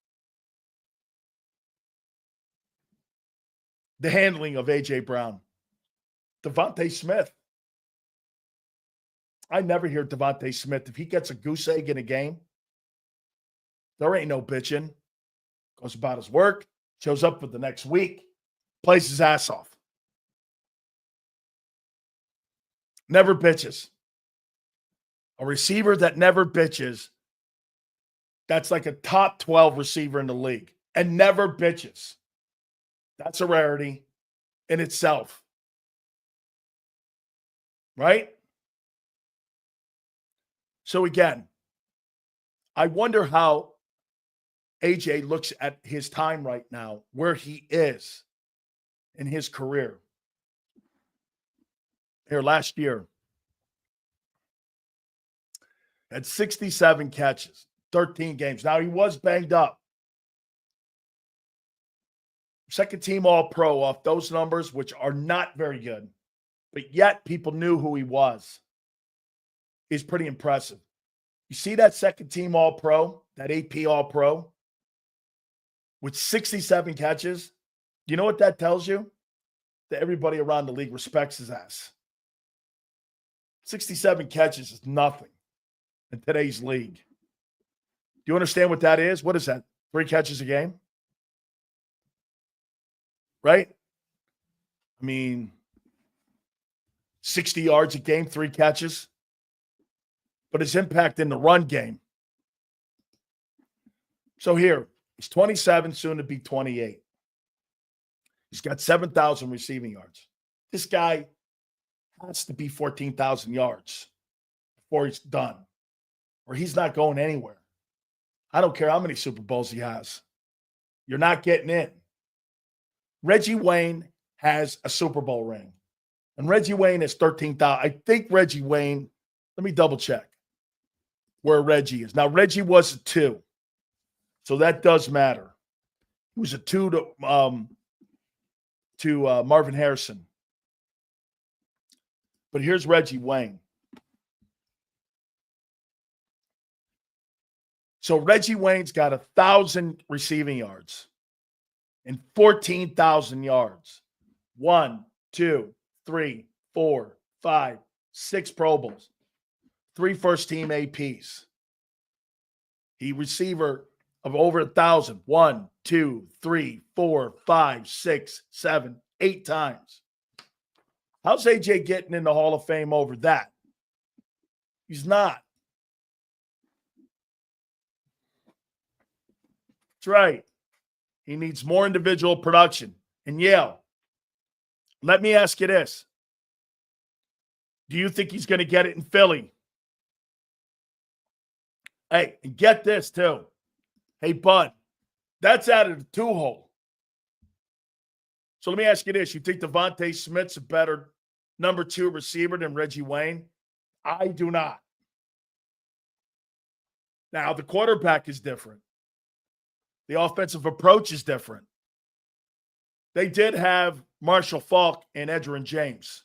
The handling of A.J. Brown. Devontae Smith. I never hear Devontae Smith. If he gets a goose egg in a game, there ain't no bitching. Goes about his work, shows up for the next week, plays his ass off. Never bitches. A receiver that never bitches, that's like a top 12 receiver in the league and never bitches. That's a rarity in itself. Right? So again, I wonder how AJ looks at his time right now, where he is in his career. Here, last year, had 67 catches, 13 games. Now, he was banged up. Second team All-Pro off those numbers, which are not very good, but yet people knew who he was, is pretty impressive. You see that second team All-Pro, that AP All-Pro, with 67 catches? You know what that tells you? That everybody around the league respects his ass. 67 catches is nothing in today's league. Do you understand what that is? What is that? 3 catches a game? Right? I mean, 60 yards a game, 3 catches. But his impact in the run game. So here, he's 27, soon to be 28. He's got 7,000 receiving yards. This guy has to be 14,000 yards before he's done, or he's not going anywhere. I don't care how many Super Bowls he has. You're not getting in. Reggie Wayne has a Super Bowl ring, and Reggie Wayne is 13,000. I think Reggie Wayne, let me double check where Reggie is. Now, Reggie was a 2, so that does matter. He was a 2 to Marvin Harrison. But here's Reggie Wayne. So Reggie Wayne's got 1,000 receiving yards and 14,000 yards. 1, 2, 3, 4, 5, 6 Pro Bowls. 3 first-team APs. He receiver of over 1,000. 1, 2, 3, 4, 5, 6, 7, 8 times. How's AJ getting in the Hall of Fame over that? He's not. That's right. He needs more individual production. And Yale, let me ask you this. Do you think he's going to get it in Philly? Hey, and get this too. Hey, Bud, that's out of the 2-hole. So let me ask you this. You think Devontae Smith's a better number 2 receiver than Reggie Wayne? I do not. Now, the quarterback is different. The offensive approach is different. They did have Marshall Faulk and Edgerrin James.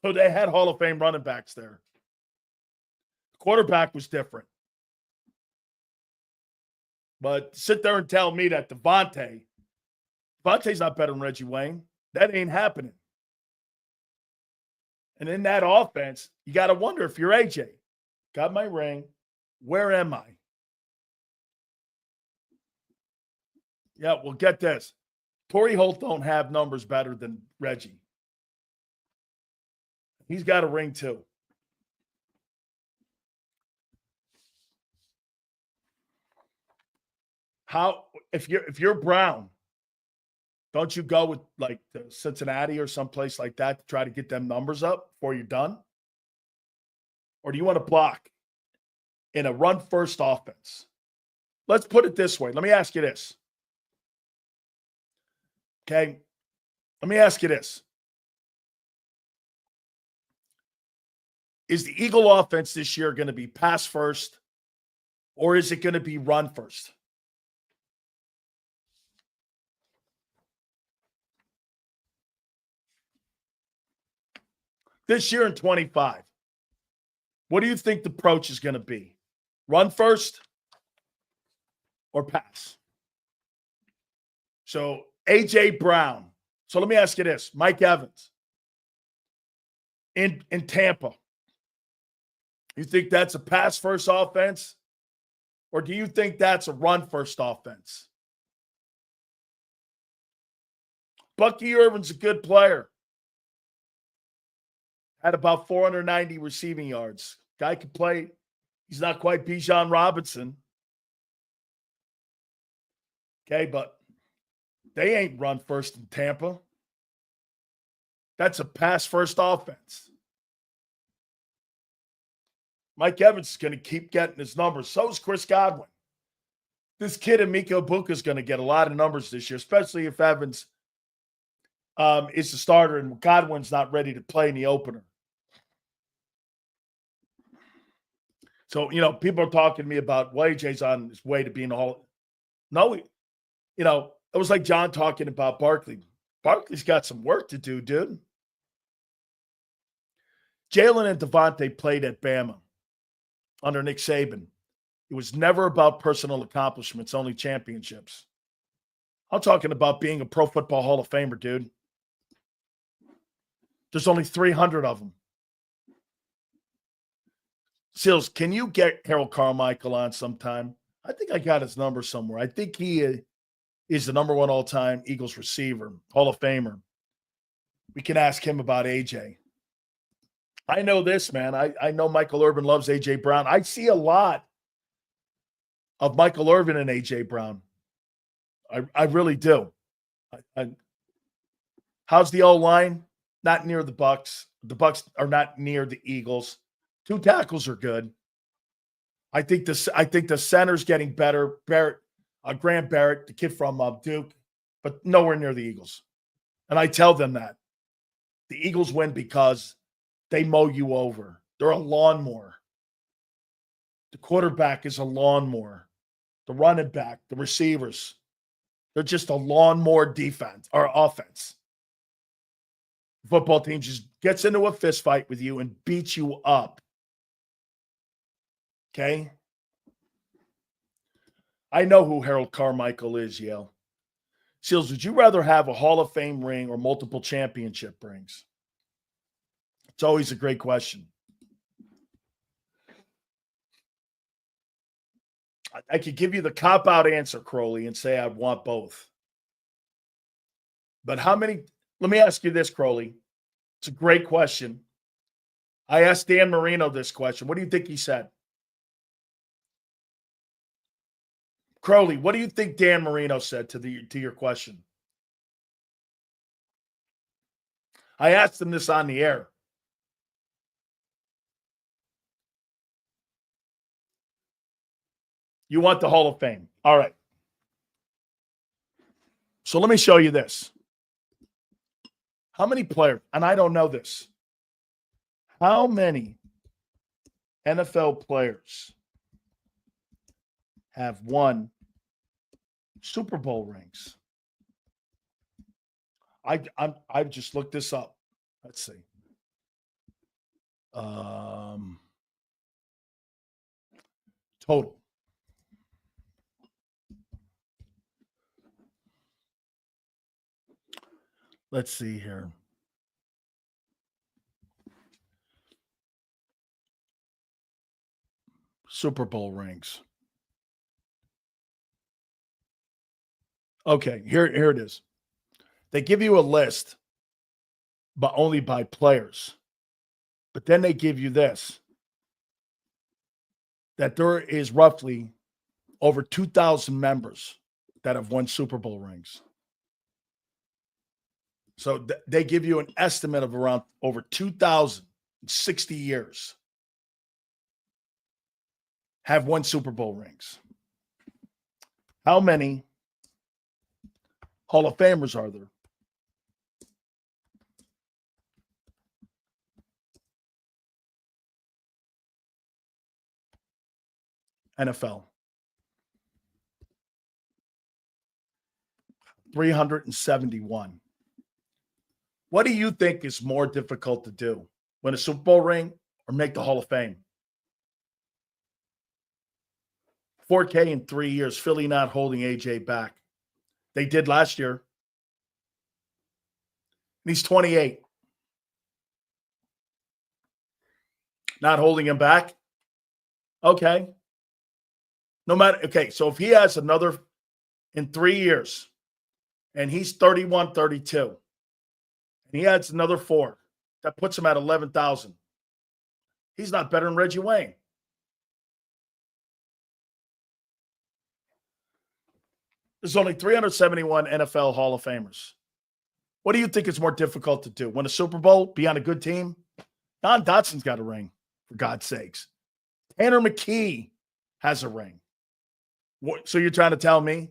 So they had Hall of Fame running backs there. The quarterback was different. But sit there and tell me that Devontae's not better than Reggie Wayne. That ain't happening. And in that offense, you got to wonder if you're AJ. Got my ring. Where am I? Yeah, well, get this. Torrey Holt don't have numbers better than Reggie. He's got a ring too. How if you're Brown, don't you go with like Cincinnati or someplace like that to try to get them numbers up before you're done? Or do you want to block in a run-first offense? Let's put it this way. Let me ask you this. Okay? Let me ask you this. Is the Eagle offense this year going to be pass first, or is it going to be run first? This year in 25, what do you think the approach is going to be? Run first or pass? So A.J. Brown. So let me ask you this. Mike Evans in Tampa. You think that's a pass-first offense? Or do you think that's a run-first offense? Bucky Irvin's a good player. Had about 490 receiving yards. Guy could play. He's not quite Bijan Robinson. Okay, but They ain't run first in Tampa. That's a pass-first offense. Mike Evans is going to keep getting his numbers. So is Chris Godwin. This kid, Emeka Egbuka, is going to get a lot of numbers this year, especially if Evans is the starter and Godwin's not ready to play in the opener. So, people are talking to me about, well, AJ's on his way to being all. No, it was like John talking about Barkley. Barkley's got some work to do, dude. Jalen and Devontae played at Bama under Nick Saban. It was never about personal accomplishments, only championships. I'm talking about being a Pro Football Hall of Famer, dude. There's only 300 of them. Seals, can you get Harold Carmichael on sometime? I think I got his number somewhere. I think he is the number one all-time Eagles receiver, Hall of Famer. We can ask him about AJ. I know this, man. I know Michael Irvin loves A.J. Brown. I see a lot of Michael Irvin and A.J. Brown. I really do. How's the O-line? Not near the Bucs. The Bucs are not near the Eagles. 2 tackles are good. I think the center's getting better. Graham Barrett, the kid from Duke, but nowhere near the Eagles. And I tell them that. The Eagles win because they mow you over. They're a lawnmower. The quarterback is a lawnmower. The running back, the receivers, they're just a lawnmower defense or offense. The football team just gets into a fist fight with you and beats you up. Okay? I know who Harold Carmichael is, Yale. Seals, would you rather have a Hall of Fame ring or multiple championship rings? It's always a great question. I could give you the cop-out answer, Crowley, and say I'd want both. But how many? Let me ask you this, Crowley. It's a great question. I asked Dan Marino this question. What do you think he said? Crowley, what do you think Dan Marino said to your question? I asked him this on the air. You want the Hall of Fame. All right. So let me show you this. How many players, and I don't know this, how many NFL players have won Super Bowl rings? I just looked this up. Let's see. Total. Let's see here. Super Bowl rings. Okay, here it is. They give you a list, but only by players. But then they give you this, that there is roughly over 2,000 members that have won Super Bowl rings. So they give you an estimate of around over 2,060 years have won Super Bowl rings. How many Hall of Famers are there? NFL. 371. What do you think is more difficult to do? Win a Super Bowl ring or make the Hall of Fame? 4K in 3 years, Philly not holding AJ back. They did last year. And he's 28. Not holding him back? Okay. No matter, okay, so if he has another in 3 years and he's 31, 32, and he adds another 4, that puts him at 11,000. He's not better than Reggie Wayne. There's only 371 NFL Hall of Famers. What do you think is more difficult to do? Win a Super Bowl? Be on a good team? Don Dotson's got a ring, for God's sakes. Tanner McKee has a ring. So you're trying to tell me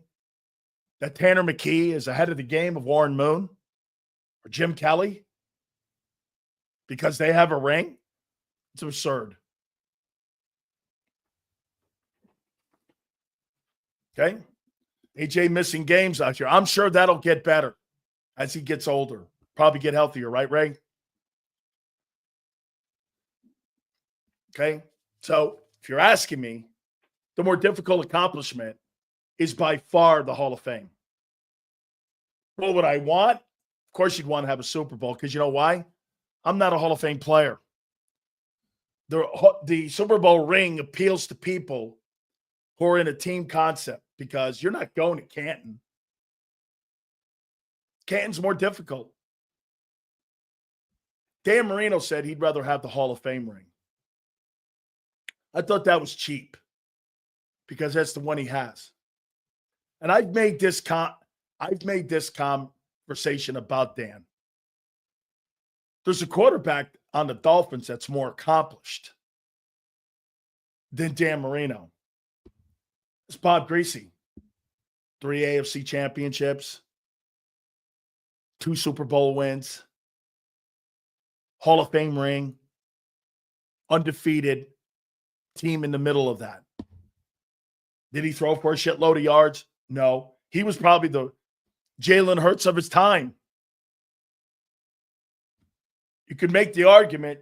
that Tanner McKee is ahead of the game of Warren Moon or Jim Kelly because they have a ring? It's absurd. Okay? AJ missing games out here. I'm sure that'll get better as he gets older. Probably get healthier, right, Ray? Okay? So if you're asking me, the more difficult accomplishment is by far the Hall of Fame. What would I want? Of course you'd want to have a Super Bowl because you know why? I'm not a Hall of Fame player. The Super Bowl ring appeals to people who are in a team concept because you're not going to Canton. Canton's more difficult. Dan Marino said he'd rather have the Hall of Fame ring. I thought that was cheap because that's the one he has. And I've made this conversation about Dan. There's a quarterback on the Dolphins that's more accomplished than Dan Marino. It's Bob Greasy. 3 AFC championships, 2 Super Bowl wins, Hall of Fame ring, undefeated team in the middle of that. Did he throw for a shitload of yards? No. He was probably the Jalen Hurts of his time. You could make the argument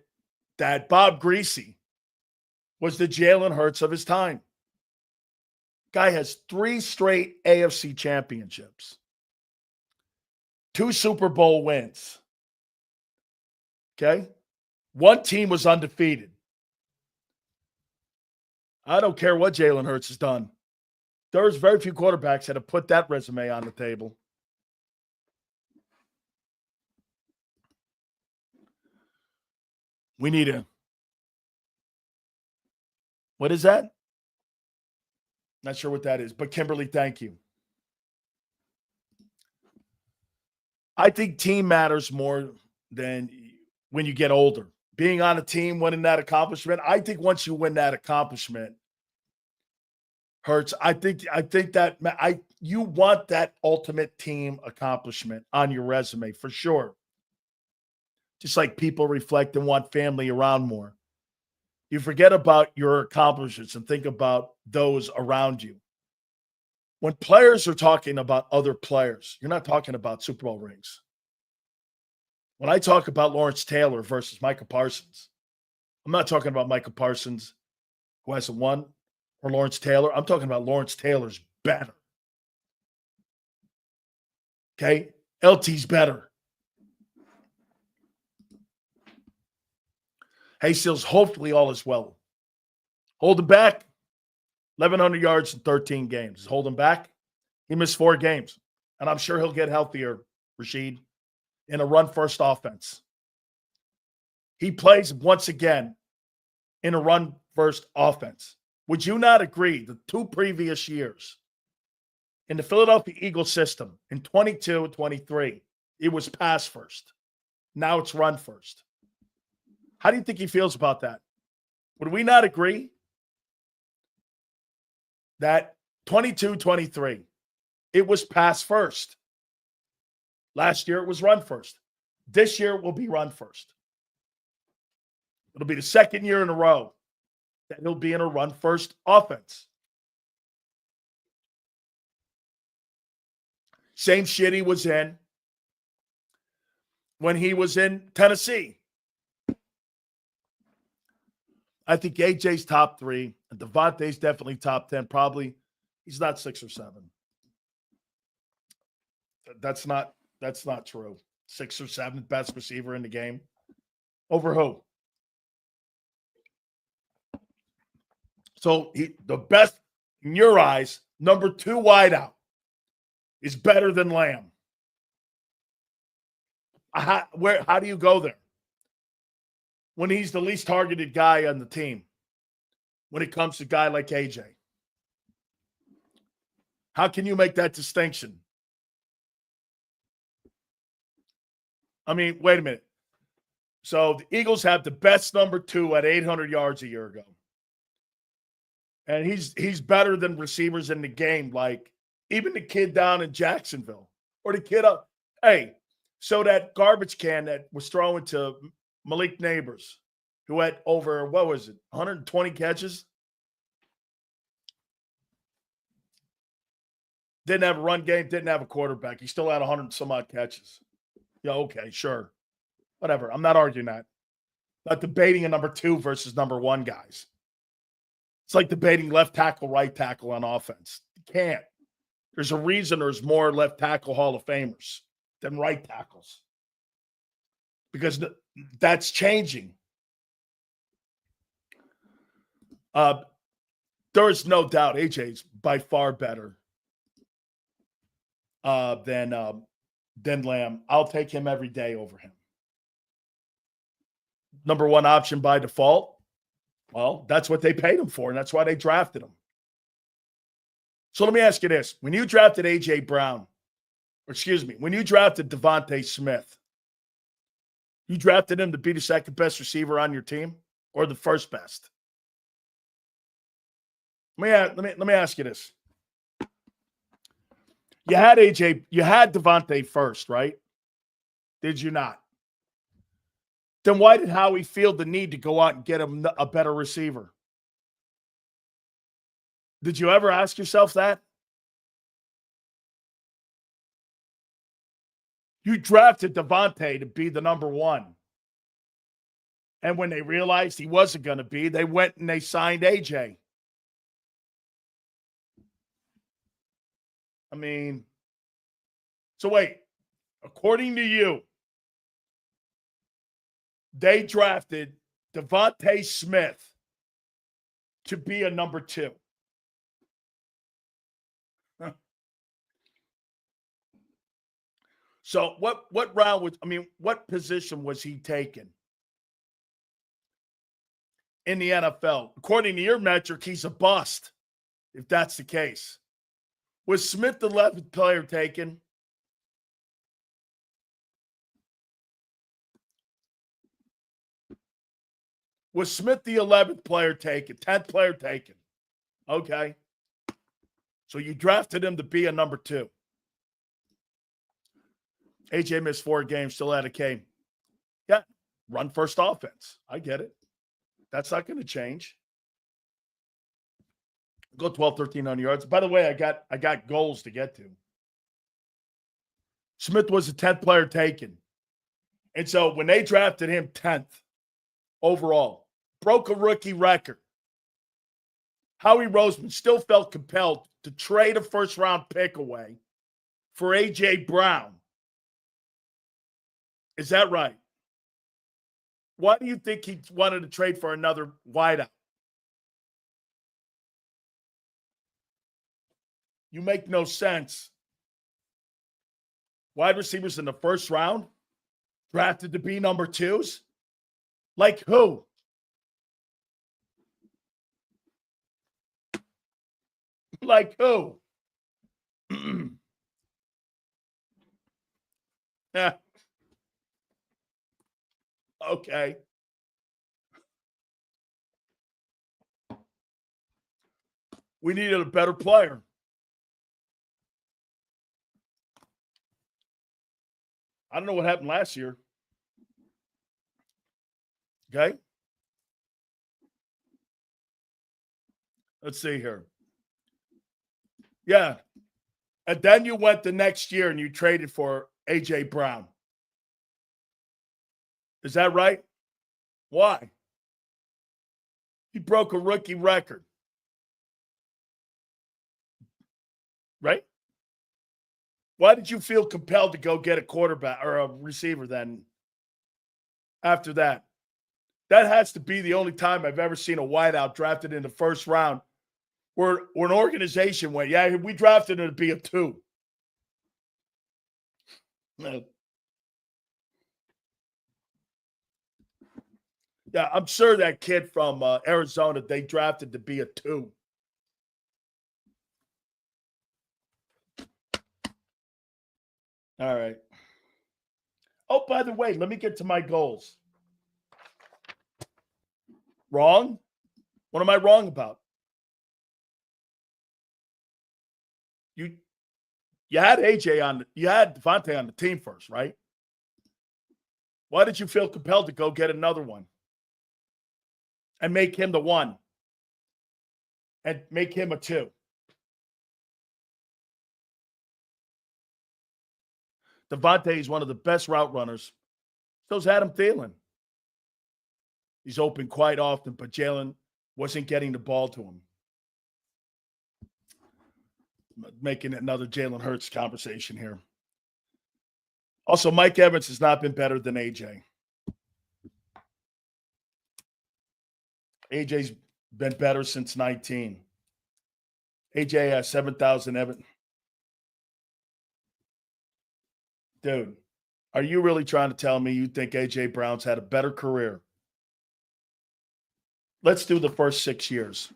that Bob Greasy was the Jalen Hurts of his time. Guy has 3 straight AFC championships, 2 Super Bowl wins. Okay? One team was undefeated. I don't care what Jalen Hurts has done. There's very few quarterbacks that have put that resume on the table. We need what is that? Not sure what that is, but Kimberly, thank you. I think team matters more than when you get older. Being on a team, winning that accomplishment, I think once you win that accomplishment, Hurts, I think that you want that ultimate team accomplishment on your resume for sure. Just like people reflect and want family around more. You forget about your accomplishments and think about those around you. When players are talking about other players, you're not talking about Super Bowl rings. When I talk about Lawrence Taylor versus Micah Parsons, I'm not talking about Micah Parsons who hasn't won or Lawrence Taylor. I'm talking about Lawrence Taylor's better. Okay? LT's better. Hayseal's hopefully all is well. Hold him back. 1,100 yards in 13 games. Hold him back. He missed 4 games. And I'm sure he'll get healthier, Rashid, in a run-first offense. He plays once again in a run-first offense. Would you not agree the 2 previous years in the Philadelphia Eagles system in 22 and 23, it was pass first. Now it's run first. How do you think he feels about that? Would we not agree that 22-23, it was pass first? Last year, it was run first. This year, it will be run first. It'll be the second year in a row that he'll be in a run first offense. Same shit he was in when he was in Tennessee. I think AJ's top 3, and Devontae's definitely top 10. Probably he's not 6 or 7. That's not true. 6 or 7 best receiver in the game. Over who? So the best in your eyes, number 2 wideout is better than Lamb. How do you go there? When he's the least targeted guy on the team, when it comes to a guy like AJ. How can you make that distinction? I mean, wait a minute. So the Eagles have the best number 2 at 800 yards a year ago. And he's better than receivers in the game, like even the kid down in Jacksonville or the kid up. Hey, so that garbage can that was throwing to Malik Neighbors, who had over, 120 catches? Didn't have a run game, didn't have a quarterback. He still had 100 some odd catches. Yeah, okay, sure. Whatever. I'm not arguing that. Not debating a number 2 versus number 1 guys. It's like debating left tackle, right tackle on offense. You can't. There's a reason there's more left tackle Hall of Famers than right tackles. Because that's changing. There is no doubt AJ's by far better than Lamb. I'll take him every day over him. Number 1 option by default. Well, that's what they paid him for, and that's why they drafted him. So let me ask you this. When you drafted A.J. Brown, when you drafted Devontae Smith, you drafted him to be the second best receiver on your team or the first best? Let me ask you this. You had Devontae first, right? Did you not? Then why did Howie feel the need to go out and get him a better receiver? Did you ever ask yourself that? You drafted Devontae to be the number 1. And when they realized he wasn't going to be, they went and they signed AJ. I mean, so wait, according to you, they drafted Devontae Smith to be a number 2. Huh. So what position was he taken in the NFL? According to your metric, he's a bust, if that's the case. Was Smith the 11th player taken? Was Smith the 11th player taken? 10th player taken? Okay. So you drafted him to be a number 2. AJ missed 4 games, still had a K. Yeah, run first offense. I get it. That's not going to change. Go 12, 1,300 yards. By the way, I got goals to get to. Smith was the 10th player taken. And so when they drafted him 10th overall, broke a rookie record, Howie Roseman still felt compelled to trade a first-round pick away for A.J. Brown. Is that right? Why do you think he wanted to trade for another wideout? You make no sense. Wide receivers in the first round, drafted to be number 2s? Like who? Like who? Yeah. Okay. We needed a better player. I don't know what happened last year. Okay. Let's see here. Yeah. And then you went the next year and you traded for A.J. Brown. Is that right? Why? He broke a rookie record. Right? Why did you feel compelled to go get a quarterback or a receiver then after that? That has to be the only time I've ever seen a wideout drafted in the first round where an organization went, yeah, we drafted him to be a 2. No. Yeah, I'm sure that kid from Arizona, they drafted to be a 2. All right. Oh, by the way, let me get to my goals. Wrong? What am I wrong about? You had AJ you had Devontae on the team first, right? Why did you feel compelled to go get another one and make him the one and make him a two? Devontae is one of the best route runners. So's Adam Thielen. He's open quite often, but Jalen wasn't getting the ball to him. Making another Jalen Hurts conversation here. Also, Mike Evans has not been better than AJ. AJ's been better since 19. AJ has 7,000 Evans. Dude, are you really trying to tell me you think AJ Brown's had a better career? Let's do the first 6 years.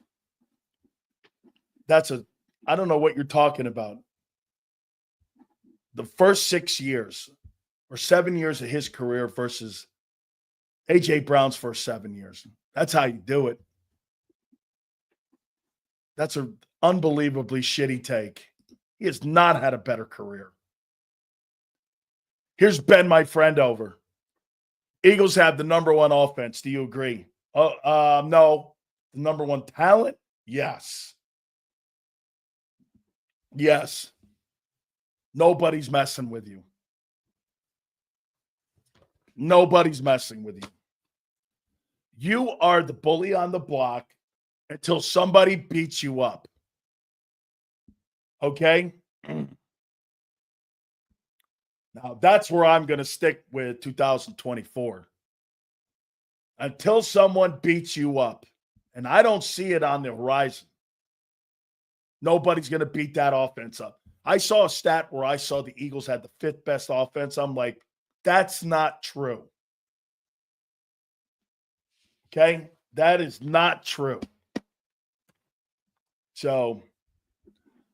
I don't know what you're talking about. The first 6 years or 7 years of his career versus AJ Brown's first 7 years. That's how you do it. That's an unbelievably shitty take. He has not had a better career. Here's Ben, my friend, over. Eagles have the number one offense. Do you agree? No. The number one talent? Yes. Yes. Nobody's messing with you. Nobody's messing with you. You are the bully on the block until somebody beats you up. Okay? Now, that's where I'm going to stick with 2024. Until someone beats you up. And I don't see it on the horizon. Nobody's going to beat that offense up. I saw a stat where I saw the Eagles had the fifth best offense. I'm like, that's not true. Okay? That is not true. So,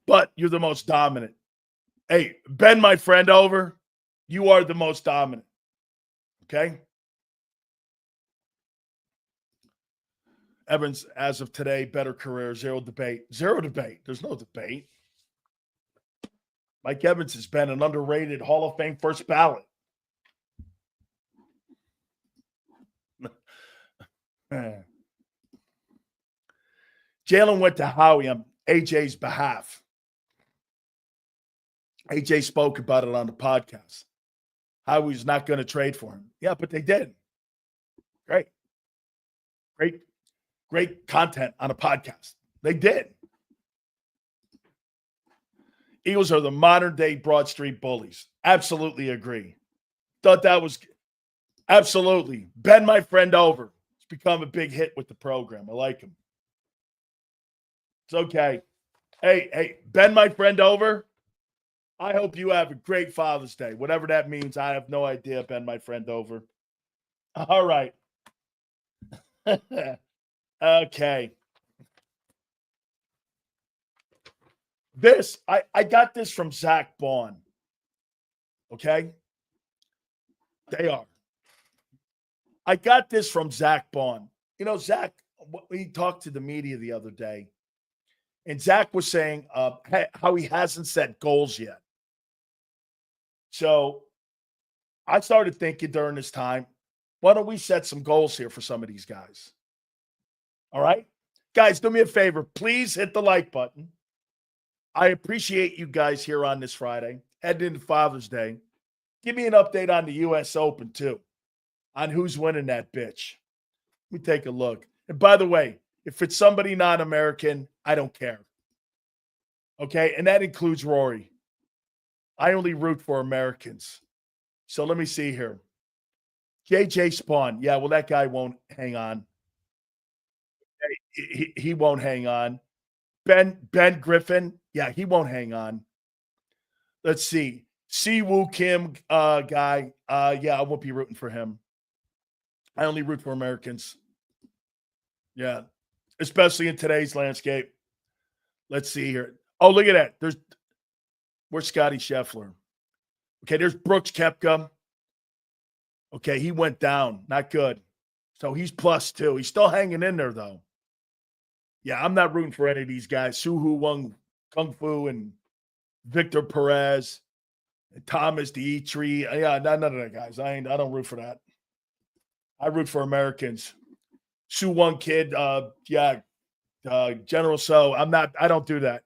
but you're the most dominant. Hey, Ben, my friend, over. You are the most dominant. Okay? Evans, as of today, better career, zero debate. Zero debate. There's no debate. Mike Evans has been an underrated Hall of Fame first ballot. Jalen went to Howie on AJ's behalf. AJ spoke about it on the podcast. Howie's not going to trade for him. Yeah, but they did. Great. Great content on a podcast. They did. Eagles are the modern-day Broad Street bullies. Absolutely agree. Thought that was absolutely. Ben, my friend, over. It's become a big hit with the program. I like him. It's okay. Hey, Ben, my friend, over. I hope you have a great Father's Day. Whatever that means, I have no idea, Ben, my friend, over. All right. Okay. I got this from Zach Bond. Okay? They are. I got this from Zach Bond. You know, Zach, he talked to the media the other day, and Zach was saying how he hasn't set goals yet. So I started thinking during this time, why don't we set some goals here for some of these guys? All right? Guys, do me a favor. Please hit the like button. I appreciate you guys here on this Friday, heading into Father's Day. Give me an update on the U.S. Open, too, on who's winning that bitch. Let me take a look. And by the way, if it's somebody not American, I don't care. Okay? And that includes Rory. I only root for Americans. So let me see here. JJ Spawn. Yeah, well, that guy won't hang on. He won't hang on. Ben Griffin. Yeah, he won't hang on. Let's see. Si Woo Kim guy. Yeah, I won't be rooting for him. I only root for Americans. Yeah, especially in today's landscape. Let's see here. Oh, look at that. Where's Scotty Scheffler? Okay, there's Brooks Koepka. Okay, he went down. Not good. So he's +2. He's still hanging in there, though. Yeah, I'm not rooting for any of these guys. Suhu Wang, Kung Fu, and Victor Perez, and Thomas Dietrich. Yeah, none of that guys. I don't root for that. I root for Americans. Su Won Kid, General So. I don't do that.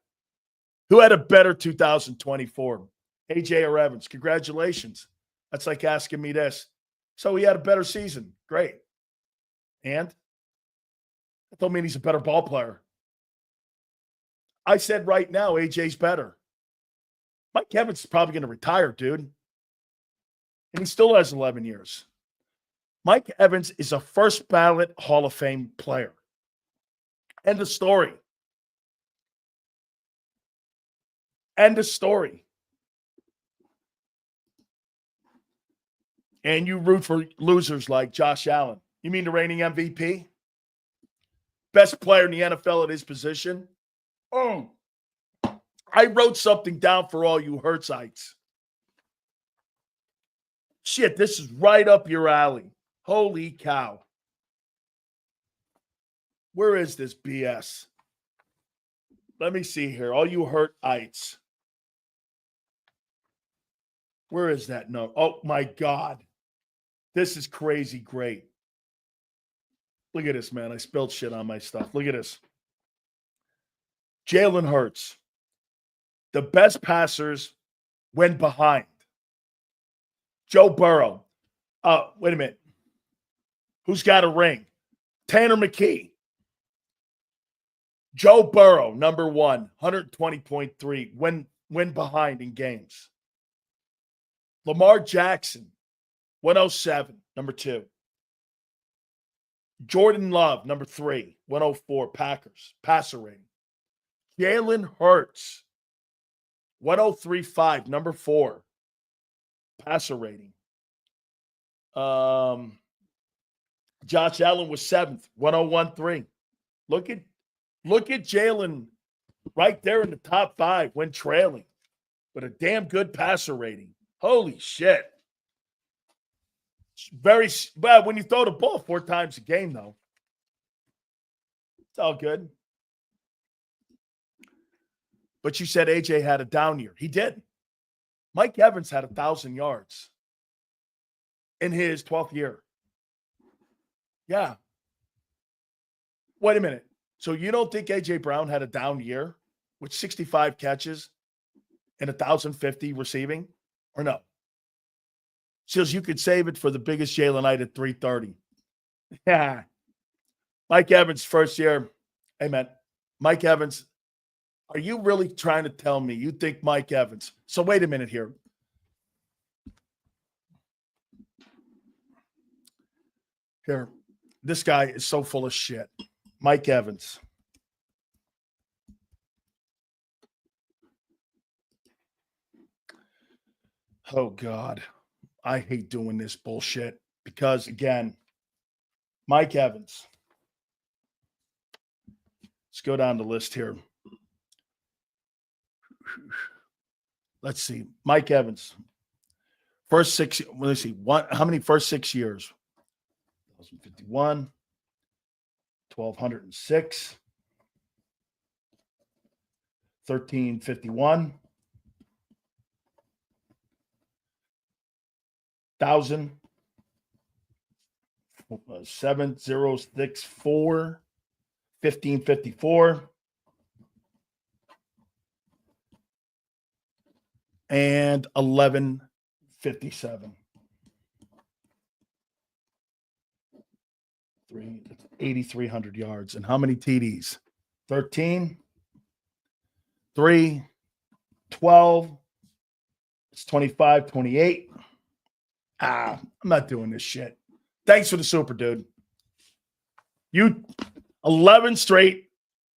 Who had a better 2024? AJ or Evans? Congratulations. That's like asking me this. So he had a better season. Great. And that don't mean he's a better ball player. I said right now, AJ's better. Mike Evans is probably going to retire, dude. And he still has 11 years. Mike Evans is a first ballot Hall of Fame player. End of story. End of story. And you root for losers like Josh Allen. You mean the reigning MVP? Best player in the NFL at his position? Oh, I wrote something down for all you Hertzites. Shit, this is right up your alley. Holy cow. Where is this BS? Let me see here. All you Hertites. Where is that note? Oh, my God. This is crazy great. Look at this, man. I spilled shit on my stuff. Look at this. Jalen Hurts. The best passers when behind. Joe Burrow. Wait a minute. Who's got a ring? Tanner McKee. Joe Burrow, number 1, 120.3 when behind in games. Lamar Jackson, 107, number 2. Jordan Love, number 3, 104, Packers, passer rating. Jalen Hurts, 103.5, number 4, passer rating. Josh Allen was 7th, 101.3. Look at Jalen right there in the top 5 when trailing with a damn good passer rating. Holy shit. Very bad when you throw the ball 4 times a game, though. It's all good. But you said AJ had a down year. He did. Mike Evans had 1,000 yards in his 12th year. Yeah. Wait a minute. So you don't think A.J. Brown had a down year with 65 catches and 1,050 receiving? Or no? Says you could save it for the biggest Jalen night at 3:30. Yeah. Mike Evans, first year. Hey, man. Mike Evans, are you really trying to tell me you think Mike Evans? So wait a minute here. Here. This guy is so full of shit. Mike Evans. Oh, God. I hate doing this bullshit because, again, Mike Evans. Let's go down the list here. Let's see. Mike Evans. First 6, let's see. How many first 6 years? 1,051. 1,206. 1,351. 1,000. 7,064. 1,554. And 1,157. 8,300 yards. And how many TDs? 13, 3, 12. It's 25, 28. I'm not doing this shit. Thanks for the super, dude. 11 straight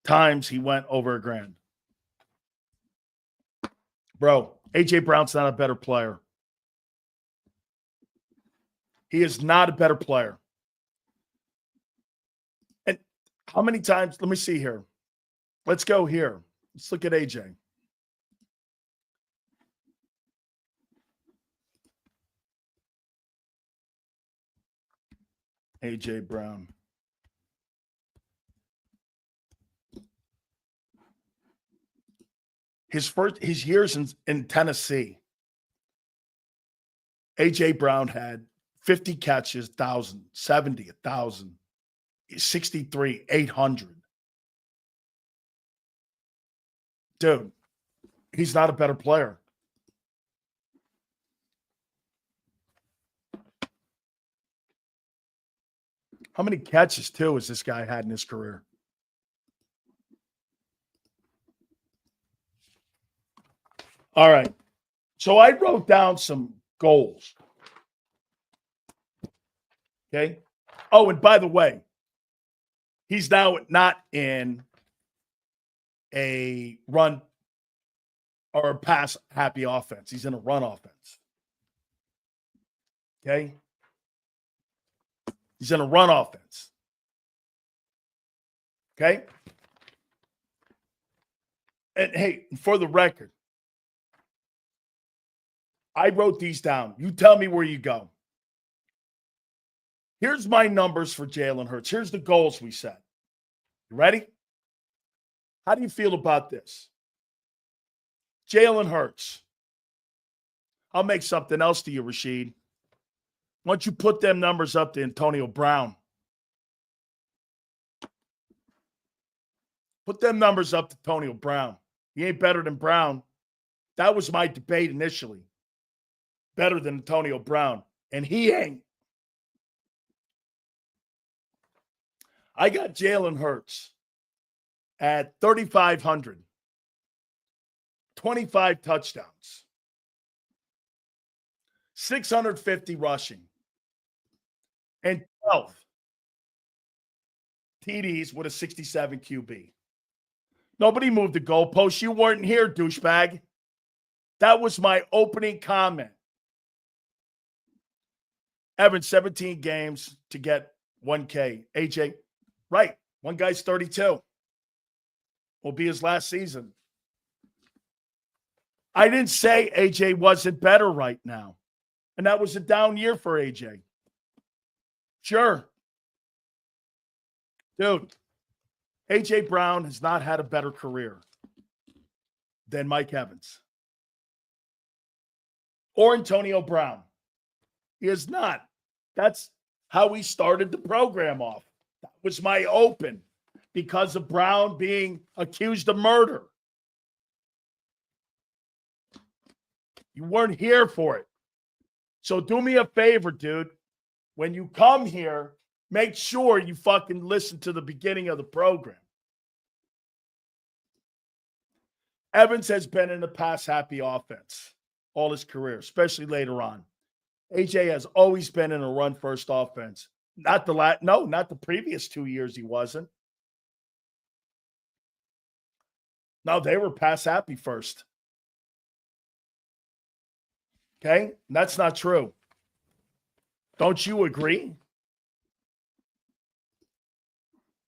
times he went over $1,000. Bro, A.J. Brown's not a better player. He is not a better player. And how many times? Let me see here. Let's go here. Let's look at A.J. A.J. Brown. His years in Tennessee, A.J. Brown had 50 catches, 1,000, 70, 1,000, 63, 800. Dude, he's not a better player. How many catches, too, has this guy had in his career? All right. So I wrote down some goals. Okay. Oh, and by the way, he's now not in a run or a pass happy offense. He's in a run offense. Okay. He's in a run offense. Okay. And hey, for the record, I wrote these down. You tell me where you go. Here's my numbers for Jalen Hurts. Here's the goals we set. You ready? How do you feel about this? Jalen Hurts. I'll make something else to you, Rashid. Why don't you put them numbers up to Antonio Brown? Put them numbers up to Antonio Brown. He ain't better than Brown. That was my debate initially. Better than Antonio Brown. And he ain't. I got Jalen Hurts at 3,500. 25 touchdowns. 650 rushing. And 12 TDs with a 67 QB. Nobody moved the goalpost. You weren't here, douchebag. That was my opening comment. Evan, 17 games to get 1K. AJ, right. One guy's 32. Will be his last season. I didn't say AJ wasn't better right now. And that was a down year for AJ. Sure. Dude, AJ Brown has not had a better career than Mike Evans or Antonio Brown. He is not. That's how we started the program off. That was my open because of Brown being accused of murder. You weren't here for it. So do me a favor, dude. When you come here, make sure you fucking listen to the beginning of the program. Evans has been in a pass-happy offense all his career, especially later on. AJ has always been in a run-first offense. Not the previous 2 years he wasn't. No, they were pass-happy first. Okay? And that's not true. Don't you agree?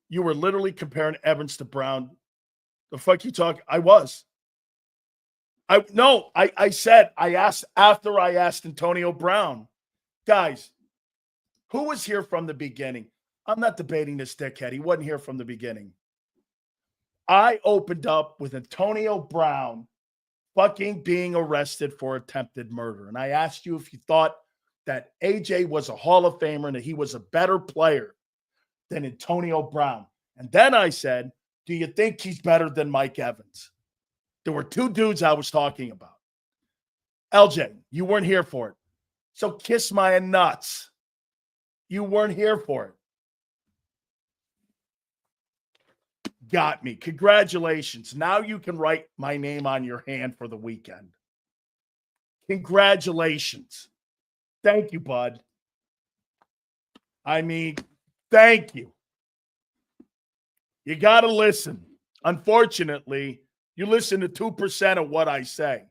You were literally comparing Evans to Brown. The fuck you talk? I was. I said, I asked after I asked Antonio Brown. Guys, who was here from the beginning? I'm not debating this dickhead. He wasn't here from the beginning. I opened up with Antonio Brown fucking being arrested for attempted murder. And I asked you if you thought that AJ was a Hall of Famer and that he was a better player than Antonio Brown. And then I said, do you think he's better than Mike Evans? There were two dudes I was talking about. LJ, you weren't here for it. So kiss my nuts. You weren't here for it. Got me. Congratulations. Now you can write my name on your hand for the weekend. Congratulations. Thank you, bud. I mean, thank you. You got to listen. Unfortunately, you listen to 2% of what I say.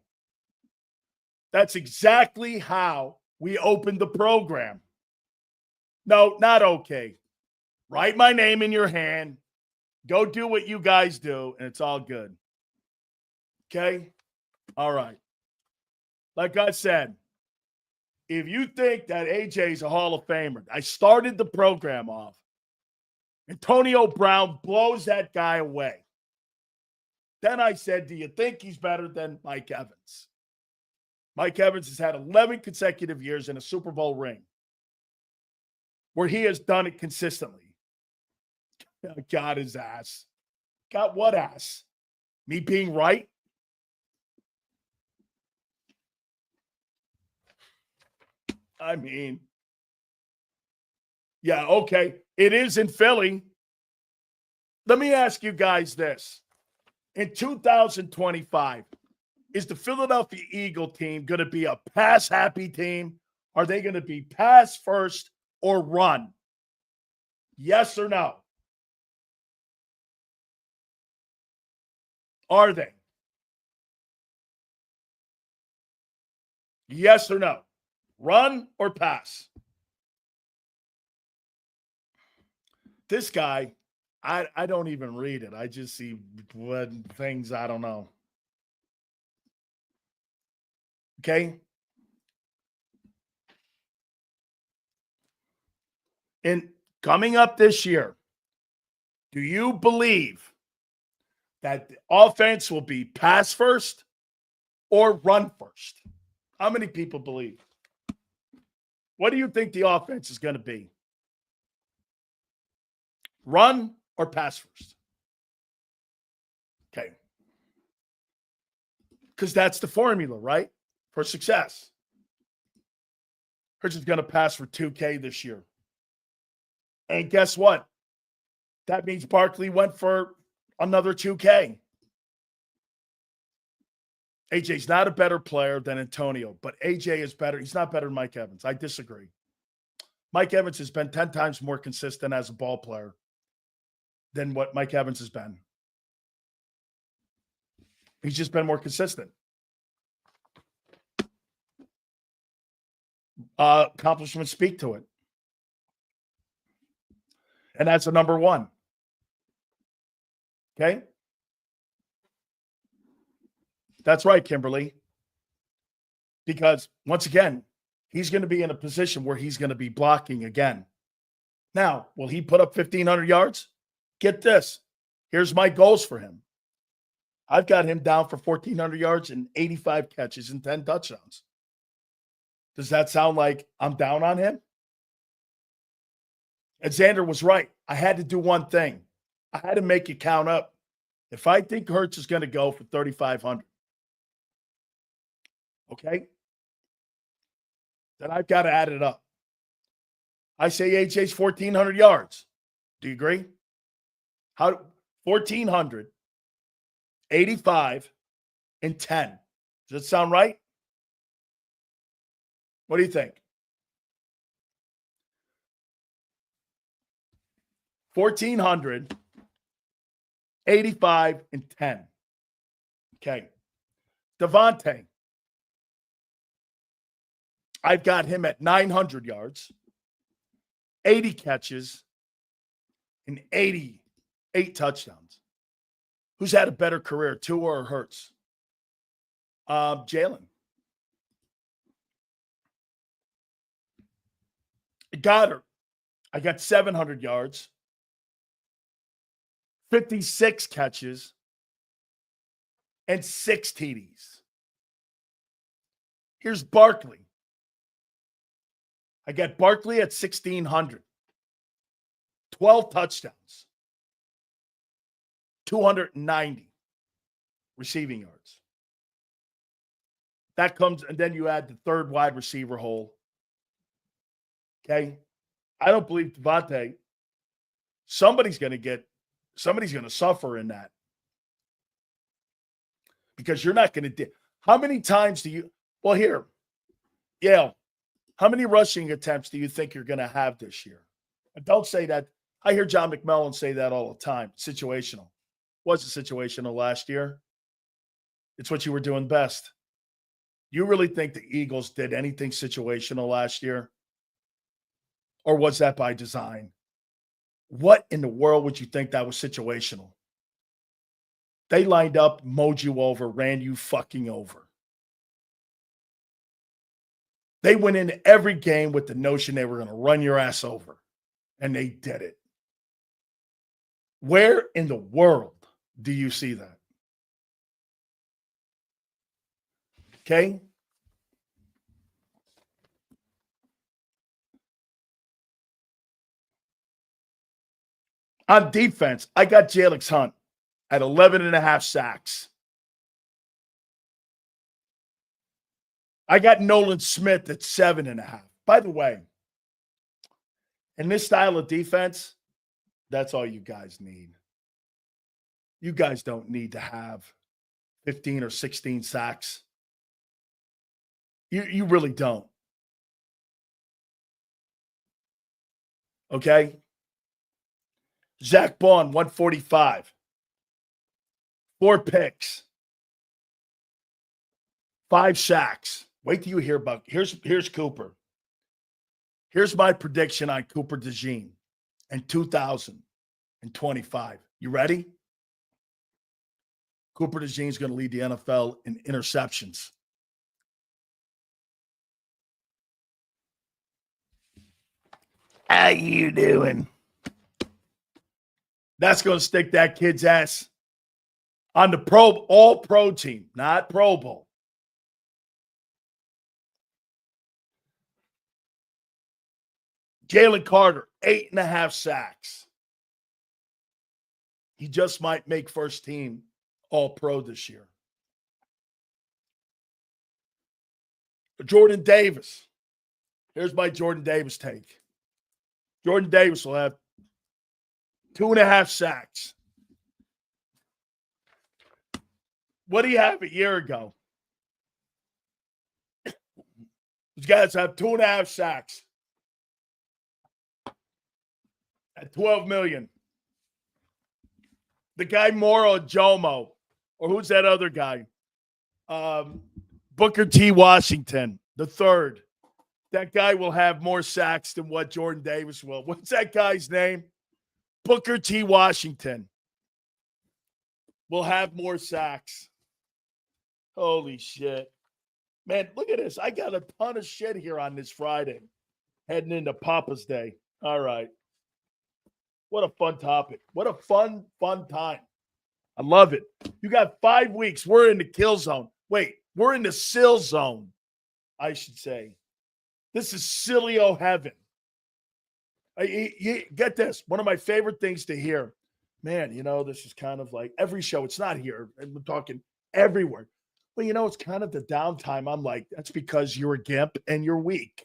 That's exactly how we opened the program. No, not okay. Write my name in your hand. Go do what you guys do, and it's all good. Okay? All right. Like I said, if you think that AJ's a Hall of Famer, I started the program off. Antonio Brown blows that guy away. Then I said, do you think he's better than Mike Evans? Mike Evans has had 11 consecutive years in a Super Bowl ring where he has done it consistently. Got his ass. Got what ass? Me being right? I mean, yeah, okay. It is in Philly. Let me ask you guys this. In 2025, is the Philadelphia Eagle team going to be a pass-happy team? Are they going to be pass first or run? Yes or no? Are they? Yes or no? Run or pass? This guy, I don't even read it. I just see things I don't know. Okay? And coming up this year, do you believe that the offense will be pass first or run first? How many people believe? What do you think the offense is going to be? Run or pass first? Okay. Because that's the formula, right? For success. Hurts is going to pass for 2K this year. And guess what? That means Barkley went for another 2K. AJ's not a better player than Antonio, but AJ is better. He's not better than Mike Evans. I disagree. Mike Evans has been 10 times more consistent as a ball player than what Mike Evans has been. He's just been more consistent. Accomplishments speak to it. And that's a number one. Okay? That's right, Kimberly. Because, once again, he's going to be in a position where he's going to be blocking again. Now, will he put up 1,500 yards? Get this. Here's my goals for him. I've got him down for 1,400 yards and 85 catches and 10 touchdowns. Does that sound like I'm down on him? And Xander was right. I had to do one thing. I had to make it count up. If I think Hurts is going to go for 3,500, okay, then I've got to add it up. I say AJ's 1,400 yards. Do you agree? How 1,400, 85, and 10. Does that sound right? What do you think? 1,400, 85, and 10. Okay. Devontae. I've got him at 900 yards, 80 catches, and 88 touchdowns. Who's had a better career, Tua or Hurts? Jalen. Goddard. I got 700 yards, 56 catches, and 6 TDs. Here's Barkley. I got Barkley at 1,600. 12 touchdowns. 290 receiving yards. That comes, and then you add the third wide receiver hole. Okay? I don't believe Devontae. Somebody's going to suffer in that. Because you're not going to how many times do you, well, here, Yale, how many rushing attempts do you think you're going to have this year? And don't say that. I hear John McMullen say that all the time. Situational. Wasn't situational last year. It's what you were doing best. You really think the Eagles did anything situational last year? Or was that by design? What in the world would you think that was situational? They lined up, mowed you over, ran you fucking over. They went into every game with the notion they were going to run your ass over, and they did it. Where in the world do you see that? Okay? On defense, I got Jalix Hunt at 11.5 sacks. I got Nolan Smith at 7.5. By the way, in this style of defense, that's all you guys need. You guys don't need to have 15 or 16 sacks. You really don't. Okay? Zach Bond, 145. 4 picks. 5 sacks. Wait till you hear about here's Cooper. Here's my prediction on Cooper DeJean in 2025. You ready? Cooper DeJean is going to lead the NFL in interceptions. How you doing? That's going to stick that kid's ass on the all-pro team, not Pro Bowl. Jalen Carter, 8.5 sacks. He just might make first team all-pro this year. Jordan Davis. Here's my Jordan Davis take. Jordan Davis will have 2.5 sacks. What do you have a year ago? These guys have 2.5 sacks at $12 million. The guy Moro Jomo, or who's that other guy? Booker T. Washington, the third. That guy will have more sacks than what Jordan Davis will. What's that guy's name? Booker T. Washington will have more sacks. Holy shit. Man, look at this. I got a ton of shit here on this Friday, heading into Papa's Day. All right. What a fun topic. What a fun time. I love it. You got 5 weeks. We're in the kill zone. Wait, we're in the sill zone, I should say. This is Sileo heaven. Get this. One of my favorite things to hear. Man, this is kind of like every show. It's not here. And we're talking everywhere. Well, it's kind of the downtime. I'm like, that's because you're a gimp and you're weak.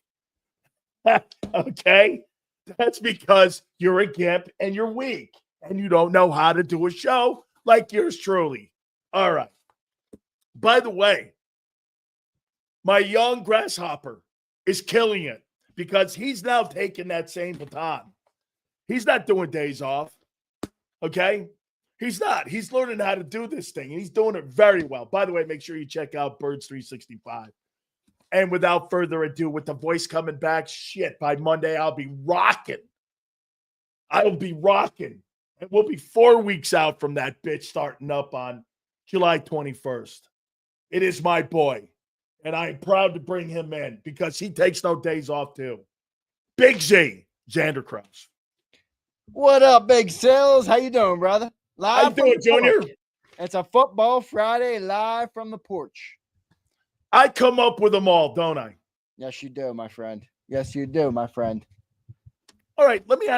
Okay? That's because you're a gimp and you're weak. And you don't know how to do a show like yours truly. All right. By the way, my young grasshopper is killing it because he's now taking that same baton. He's not doing days off. Okay? He's not. He's learning how to do this thing, and he's doing it very well. By the way, make sure you check out Birds 365. And without further ado, with the voice coming back, by Monday, I'll be rocking. I'll be rocking. And we'll be 4 weeks out from that bitch starting up on July 21st. It is my boy. And I am proud to bring him in because he takes no days off too. Big Z, Xander Krause.
What up, Big Sills? How you doing, brother?
How you doing, Junior?
It's a Football Friday live from the porch.
I come up with them all, don't I?
Yes, you do, my friend. Yes, you do, my friend.
All right, let me ask